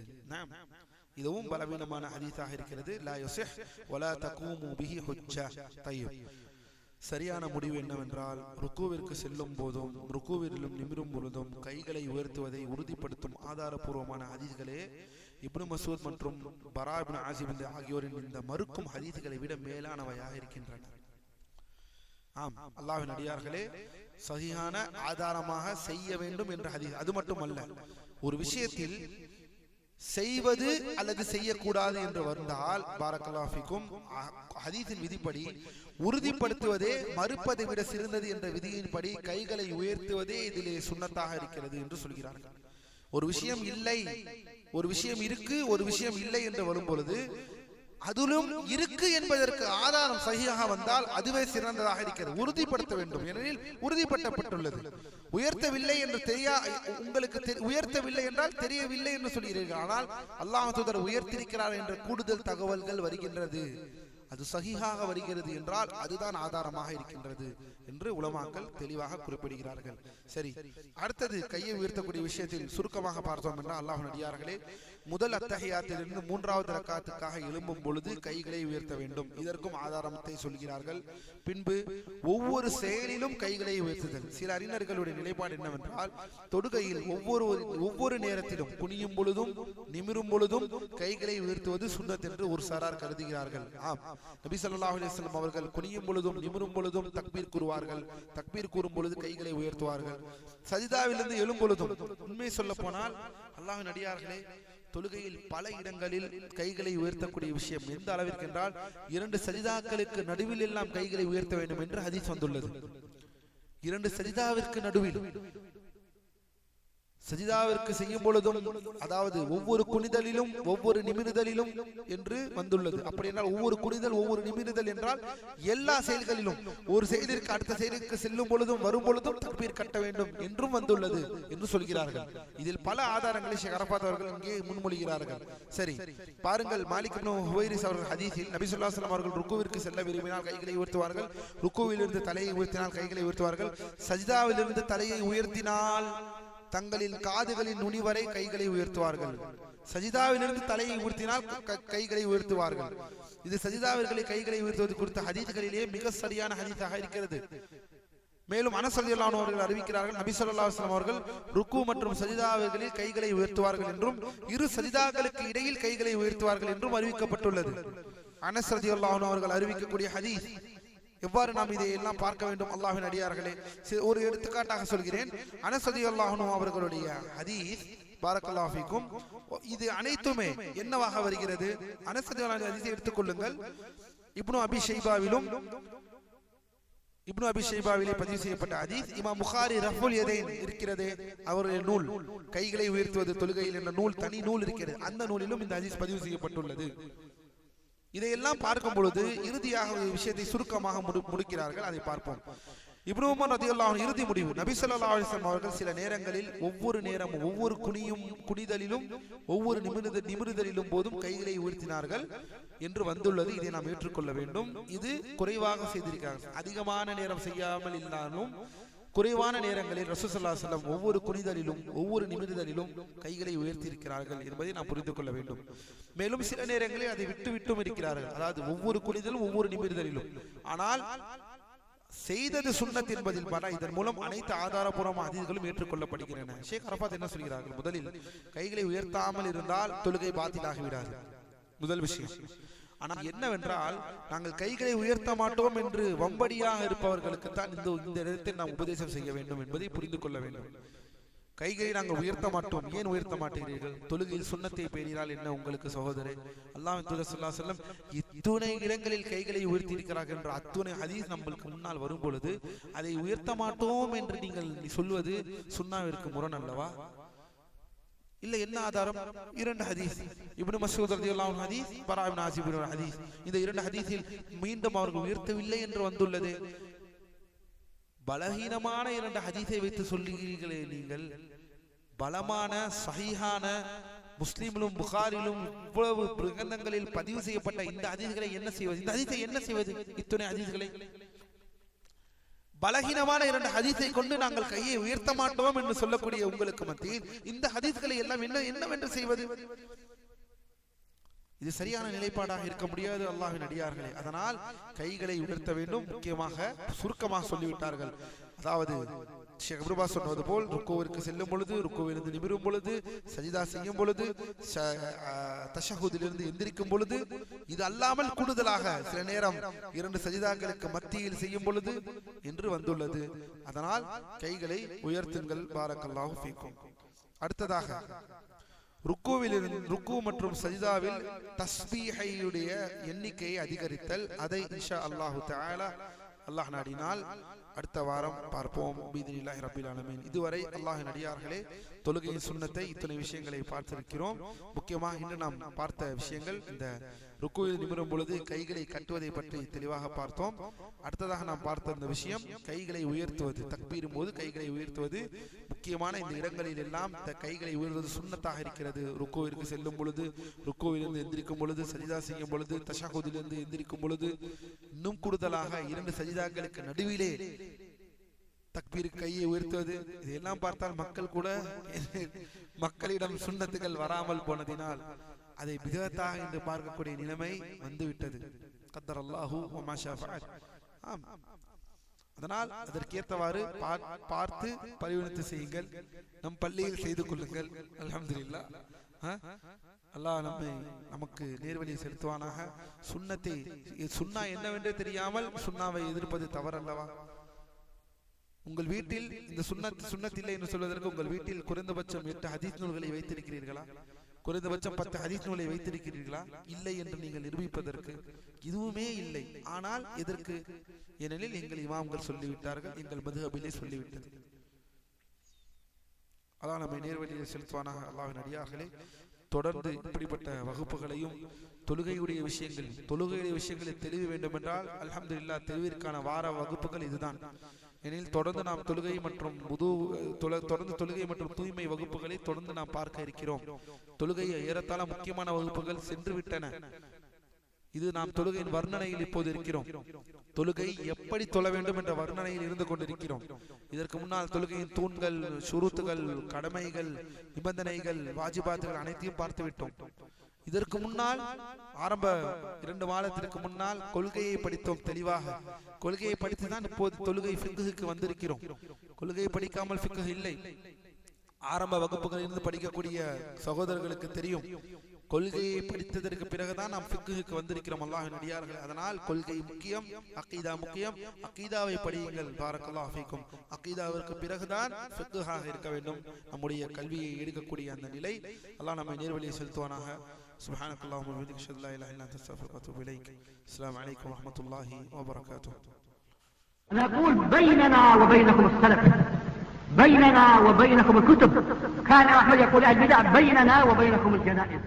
இதுவும் பலவீனமான ஹதீஸாக இருக்கிறது. லா யுஸிஹ் வலா தகூமு பிஹி ஹுஜ்ஜா. தய்யிப், சரியான முடிவு என்னவென்றால் ருக்கூவிற்கு செல்லும் போதும் ருக்கூவிலும் நிமிரும் பொழுதும் கைகளை உயர்த்துவதை உறுதிப்படுத்தும் ஆதாரபூர்வமான ஹதீஸ்களே இப்னு மசூத் மற்றும் பரா இப்னு ஆசிப் ஆகியோரின் இந்த மறுக்கும் ஹதீஸ்களை விட மேலானவையாக இருக்கின்றன. ஆம், அல்லாஹ்வின் அடியார்களே, சஹீஹான ஆதாரமாக செய்ய வேண்டும் என்ற ஹதீஸ். அது மட்டுமல்ல, ஒரு விஷயத்தில் செய்வது அல்லது செய்யக்கூடாது என்று வந்தால் பாரக்கல்லாஹு ஃபீக்கும் ஹதீஸின் விதிப்படி உறுதிப்படுத்துவதே மறுப்பதை விட சிறந்தது என்ற விதியின்படி கைகளை உயர்த்துவதே இதிலே சுன்னத்தாக இருக்கிறது என்று சொல்கிறார்கள். ஒரு விஷயம் இல்லை, ஒரு விஷயம் இருக்கு, ஒரு விஷயம் இல்லை என்று வரும் பொழுது அதிலும் இருக்கு என்பதற்கு ஆதாரம் சஹீஹாக வந்தால் அதுவே சிறந்ததாக இருக்கிறது. உறுதிப்படுத்த வேண்டும், ஏனெனில் உறுதிப்படுத்தப்பட்டுள்ளது. உயர்த்தவில்லை என்று உங்களுக்கு உயர்த்தவில்லை என்றால் தெரியவில்லை என்று சொல்கிறீர்கள், ஆனால் அல்லாஹ் தூதர் உயர்த்திருக்கிறார் என்ற கூடுதல் தகவல்கள் வருகின்றது, அது சஹீஹாக வருகிறது என்றால் அதுதான் ஆதாரமாக இருக்கின்றது என்று உலமாக்கள் தெளிவாக குறிப்பிடுகிறார்கள். சரி, அடுத்தது கையை உயர்த்தக்கூடிய விஷயத்தில் சுருக்கமாக பார்த்தோம் என்றால் அல்லாஹ்வின் அடியார்களே, முதல் அத்தஹியாத்திலிருந்து மூன்றாவது ரக்காத்துக்காக எழும்பும் பொழுது கைகளை உயர்த்த வேண்டும். இதற்கும் ஆதாரத்தை சொல்கிறார்கள். பின்பு ஒவ்வொரு செயலிலும் கைகளை உயர்த்துதல். சில அறிஞர்களுடைய நிலைப்பாடு என்னவென்றால் தொடுகையில் ஒவ்வொரு நேரத்திலும் குனியும் பொழுதும் நிமிரும் பொழுதும் கைகளை உயர்த்துவது சுன்னத் என்று ஒரு சாரார் கருதுகிறார்கள். ஆம், நபி ஸல்லல்லாஹு அலைஹி வஸல்லம் அவர்கள் குனியும் பொழுதும் நிமிரும் பொழுதும் தக்பீர் கூறுவார்கள், தக்பீர் கூறும் பொழுது கைகளை உயர்த்துவார்கள். சஜிதாவிலிருந்து எழும் பொழுதும். உண்மை சொல்ல போனால் அல்லாஹ்வின் அடியார்களே, தொழுகையில் பல இடங்களில் கைகளை உயர்த்தக்கூடிய விஷயம் எந்த அளவிற்கு என்றால் 2 சஜிதாக்களுக்கு நடுவில் எல்லாம் கைகளை உயர்த்த வேண்டும் என்று ஹதீஸ் வந்துள்ளது. 2 சஜிதாவிற்கு நடுவில் சஜிதாவிற்கு செய்யும் பொழுதும், அதாவது ஒவ்வொரு குனிதலிலும் ஒவ்வொரு நிமிருதலிலும் என்று வந்துள்ளது. அப்படி என்றால் ஒவ்வொரு குனிதல் ஒவ்வொரு நிமிருதல் என்றால் எல்லா செயல்களிலும் ஒரு செயலிற்கு அடுத்த செயலுக்கு செல்லும் பொழுதும் வரும் பொழுதும் தக்பீர் கட்ட வேண்டும் என்றும் வந்துள்ளது என்று சொல்கிறார்கள். இதில் பல ஆதாரங்களை ஷேக் அரஃபாத் அவர்கள் இங்கே முன்மொழிகிறார்கள். சரி, பாருங்கள், மாலிக் இப்னு ஹுவைரிஸ் அவர்கள் ஹதீஸில் நபி ஸல்லல்லாஹு அலைஹி வஸல்லம் அவர்கள் ருக்குவிற்கு செல்ல விரும்பினால் கைகளை உயர்த்துவார்கள், ருக்குவிலிருந்து தலையை உயர்த்தினால் கைகளை உயர்த்துவார்கள், சஜிதாவிலிருந்து தலையை உயர்த்தினால் தங்களின் காதுகளின் நுனி வரை கைகளை உயர்த்துவார்கள், சஜிதாவிலிருந்து தலையை உயர்த்தினால் கைகளை உயர்த்துவார்கள். இது சஜிதாவிற்களை கைகளை உயர்த்துவது குறித்த ஹதீஸ்களிலே மிக சரியான ஹதீஸாக இருக்கிறது. மேலும் அனஸ் ரலியல்லாஹு அன்ஹு அவர்கள் அறிவிக்கிறார்கள், நபி ஸல்லல்லாஹு அலைஹி வஸல்லம் அவர்கள் ருக்கு மற்றும் சஜிதாவிகளில் கைகளை உயர்த்துவார்கள் என்றும் இரு சஜிதாக்களுக்கு இடையில் கைகளை உயர்த்துவார்கள் என்றும் அறிவிக்கப்பட்டுள்ளது. அனஸ் ரலியல்லாஹு அன்ஹு அவர்கள் அறிவிக்கக்கூடிய ஹதீஸ். எவ்வாறு நாம் இதை எல்லாம் பார்க்க வேண்டும் அல்லாஹ்வின் அடியார்களே? ஒரு எடுத்துக்காட்டாக சொல்கிறேன். அனஸ் ரலியல்லாஹு அன்ஹு அவர்களுடைய ஹதீஸ், பாரக்கல்லாஹு ஃபீக்கும், இது அனைத்துமே என்னவாக வருகிறது? அனஸ் ரலியல்லாஹு அன்ஹு ஹதீஸை எடுத்துக்கொள்ளுங்கள். இப்னு அபி ஷைபாவிலே பதிவு செய்யப்பட்ட ஹதீஸ். இமாம் புகாரி ரஃபுல் யதைன் இருக்கிறது, அவருடைய நூல் கைகளை உயர்த்துவது தொழுகையில் என்ற நூல், தனி நூல் இருக்கிறது. அந்த நூலிலும் இந்த ஹதீஸ் பதிவு செய்யப்பட்டுள்ளது. இதையெல்லாம் பார்க்கும் பொழுது இறுதியாக விஷயத்தை சுருக்கமாக முடிக்கிறார்கள். அதை பார்ப்போம். இப்னு உமர் ரலியல்லாஹு அன்ஹு இறுதி முடிவு, நபி ஸல்லல்லாஹு அலைஹி வஸல்லம் அவர்கள் சில நேரங்களில் ஒவ்வொரு நேரமும் ஒவ்வொரு குனிதலிலும் ஒவ்வொரு நிமிருதலிலும் போதும் கைகளை உயர்த்தினார்கள் என்று வந்துள்ளது. இதை நாம் ஏற்றுக்கொள்ள வேண்டும். இது குறைவாக செய்திருக்கிறார்கள். அதிகமான நேரம் செய்யாமல் இருந்தாலும் குறைவான நேரங்களில் ரசூல் ஸல்லல்லாஹு அலைஹி வஸல்லம் ஒவ்வொரு குனிதலிலும் ஒவ்வொரு நிமிர்தலிலும் கைகளை உயர்த்தி இருக்கிறார்கள் என்பதை நாம் புரிந்து கொள்ள வேண்டும். மேலும் சில நேரங்களில் அதை விட்டும் இருக்கிறார்கள், அதாவது ஒவ்வொரு குனிதலும் ஒவ்வொரு நிமிர்தலிலும். ஆனால் செய்தது சுன்னத் என்பதில் பல, இதன் மூலம் அனைத்து ஆதாரபூர்வமான ஹதீஸ்களும் ஏற்றுக்கொள்ளப்படுகின்றன. ஷேக் அரஃபாத் என்ன சொல்கிறார்கள்? முதலில் கைகளை உயர்த்தாமல் இருந்தால் தொழுகை பாத்திலாகிவிடாது, முதல் விஷயம். ஆனால் என்னவென்றால், நாங்கள் கைகளை உயர்த்த மாட்டோம் என்று வம்படியாக இருப்பவர்களுக்கு தான் இந்த இடத்தில் நாம் உபதேசம் செய்ய வேண்டும் என்பதை புரிந்து கொள்ள வேண்டும். கைகளை நாங்கள் உயர்த்த மாட்டோம், ஏன் உயர்த்த மாட்டீர்கள்? தொழுகையில் சுன்னத்தை பேணினால் என்ன உங்களுக்கு சகோதரே? அல்லாஹ்வின் தூதர் ஸல்லல்லாஹு அலைஹி வஸல்லம் இத்துணை இடங்களில் கைகளை உயர்த்தி இருக்கிறார்கள் என்ற அத்துணை ஹதீஸ் நம்மளுக்கு முன்னால் வரும் பொழுது அதை உயர்த்த மாட்டோம் என்று நீங்கள் சொல்வது சுன்னாவிற்கு முரண் அல்லவா? இல்ல, என்ன ஆதாரம்? இரண்டு ஹதீஸ், இப்னு மஸ்ஊத் ரலியல்லாஹு அன்ஹு ஹதீஸ், பரா இப்னு ஆசிப் ஹதீஸ். இந்த இரண்டு ஹதீஸில் மீண்டும் அவர்கள் உயர்த்தவில்லை என்று வந்துள்ளது. பலஹீனமான இரண்டு ஹதீஸை வைத்து சொல்லுகிறீர்களே நீங்கள். பலமான சஹீஹான முஸ்லிமிலும் புகாரிலும் இவ்வளவு கிரந்தங்களில் பதிவு செய்யப்பட்ட இந்த ஹதீஸ்களை என்ன செய்வது? இந்த ஹதீஸை என்ன செய்வது? இத்துணை ஹதீஸ்களை பலகீனமான இரண்டு ஹதீஸை கொண்டு நாங்கள் கையை உயர்த்த மாட்டோம் என்று சொல்லக்கூடிய உங்களுக்கு மத்தியில் இந்த ஹதீஸ்களை எல்லாம் என்னவென்று செய்வது? இது சரியான நிலைப்பாடாக இருக்க முடியாது அல்லாஹ்வின் அடியார்களே. அதனால் கைகளை உயர்த்த வேண்டும். முக்கியமாக சுருக்கமாக சொல்லிவிட்டார்கள். அதாவது ஷேக் அப்துல்லா சொன்னது போல் ருக்குவிற்கு செல்லும் பொழுது, ருக்குவிலிருந்து நிமிரும் பொழுது, சஜிதா செய்யும் பொழுது, தஷஹுதிலிருந்து எந்திரிக்கும் பொழுது, இது அல்லாமல் கூடுதலாக சில நேரம் 2 சஜிதாக்களுக்கு மத்தியில் செய்யும் பொழுது என்று வந்துள்ளது. அதனால் கைகளை உயர்த்துங்கள். பாரக்கல்லாஹு ஃபீக்கும். அடுத்ததாக ருக்கு மற்றும் சஜிதாவில் தஸ்பீஹையுடைய எண்ணிக்கையை அதிகரித்தல், அதை இன்ஷா அல்லாஹு தஆலா அல்லாஹ் நாடினால் அடுத்த வாரம் பார்ப்போம். பிஇذنில்லாஹி ரப்பில் ஆலமீன். இதுவரை அல்லாஹ்வின் அடியார்களே, தொழுகையின் சுன்னத்தை இத்தனை விஷயங்களை பார்த்திருக்கிறோம். முக்கியமாக இன்று நாம் பார்த்த விஷயங்கள், இந்த ருக்குவில் நிமிரும் பொழுது கைகளை கட்டுவதை பற்றி தெளிவாக பார்த்தோம். அடுத்ததாக நாம் பார்த்த இந்த விஷயம் கைகளை உயர்த்துவது, தக்பீரும் போது கைகளை உயர்த்துவது முக்கியமான இந்த இடங்களில் எல்லாம் கைகளை உயர்வது சுன்னத்தாக இருக்கிறது. ருக்குவிற்கு செல்லும் பொழுது, ருக்குவிலிருந்து எந்திரிக்கும் பொழுது, சஜிதா செய்யும் பொழுது, தஷஹுதிலிருந்து எந்திரிக்கும் பொழுது, இன்னும் கூடுதலாக 2 சஜிதாக்களுக்கு நடுவிலே தக்பீர் கையை உயர்த்துவது. இதெல்லாம் பார்த்தால் மக்களிடம் சுன்னத்துகள் வராமல் போனதினால் அதை பிதஅத்தாக என்று பார்க்கக்கூடிய நிலைமை வந்துவிட்டது. கத்தர் அல்லாஹு வ மா ஷா ஃபஅல். அதனால் அதற்கேற்றவாறு பார்த்து பரிவர்த்தனை செய்யுங்கள். நம் பள்ளியில் செய்து கொள்ளுங்கள். அல்ஹம்துலில்லாஹ். அல்லாஹ் நமக்கு நேர்வழியை செலுத்துவானாக. சுன்னா என்னவென்றே தெரியாமல் சுன்னாவை எதிர்ப்பது தவறல்லவா? உங்கள் வீட்டில் இந்த சுன்னத் இல்லை என்று சொல்வதற்கு உங்கள் வீட்டில் குறைந்தபட்சம் 8 ஹதீஸ் நூல்களை வைத்திருக்கிறீர்களா? குறைந்தபட்சம் 10 ஹதீஸ் நூலை வைத்திருக்கிறீர்களா? இல்லை என்று நீங்கள் நிரூபிப்பதற்கு இதுவுமே இல்லை. ஆனால் எதற்கு? ஏனெனில் எங்கள் இமாம்கள் சொல்லிவிட்டார்கள், எங்கள் மதுஹபிலே சொல்லிவிட்டது. அல்லாஹ் நம்மை நேர்வழியில் செலுத்துவானாக. அல்லாஹ்வின் அடியார்களே, தொடர்ந்து இப்படிப்பட்ட வகுப்புகளையும் தொழுகையுடைய விஷயங்களில் தெளிவு வேண்டும் என்றால் அல்ஹம்துலில்லாஹ் தெளிவிற்கான வார வகுப்புகள் இதுதான். எனில் தொடர்ந்து நாம் தொழுகை மற்றும் தொழுகை மற்றும் தூய்மை வகுப்புகளை தொடர்ந்து நாம் பார்க்க இருக்கிறோம். தொழுகை ஏறத்தாழ முக்கியமான வகுப்புகள் சென்று விட்டன. இது நாம் தொழுகையின் வர்ணனையில் இப்போது இருக்கிறோம். தொழுகை எப்படி தொழ வேண்டும் என்ற வர்ணனையில் இருந்து கொண்டிருக்கிறோம். இதற்கு முன்னால் தொழுகையின் தூண்கள், ஷுரூத்துகள், கடமைகள், நிபந்தனைகள், வாஜிபாத்துகள் அனைத்தையும் பார்த்து விட்டோம். இதற்கு முன்னால் ஆரம்ப 2 வாரத்திற்கு முன்னால் கொள்கையை படித்தோம் தெளிவாக. கொள்கையை படித்துதான் இப்போது தொழுகை ஃபிக்ஹுக்கு வந்திருக்கிறோம். கொள்கையை படிக்காமல் ஃபிக்ஹ் இல்லை. ஆரம்ப வகுப்புகளில் இருந்து படிக்கக்கூடிய சகோதரர்களுக்கு தெரியும், கொள்கையை படித்ததற்கு பிறகுதான் நாம் ஃபிக்ஹுக்கு வந்திருக்கிறோம் அல்லாஹ்வின் அடியார்களே. அதனால் கொள்கை முக்கியம், அகீதா முக்கியம். அகீதாவை படியுங்கள். பாரக்கல்லாஹு ஃபீக்கும். அகீதாவிற்கு பிறகுதான் ஃபிக்ஹாக இருக்க வேண்டும் நம்முடைய கல்வியை எடுக்கக்கூடிய அந்த நிலை. அல்லாஹ் நம்மை நேர்வழியை செலுத்துவானாக. سبحانك اللهم وبحمدك اشهد ان لا اله الا انت استغفرك واتوب اليك. السلام عليكم ورحمه الله وبركاته. نقول بيننا وبينكم السلف، بيننا وبينكم الكتب. كان احمد يقول البدع بيننا وبينكم الجنائز.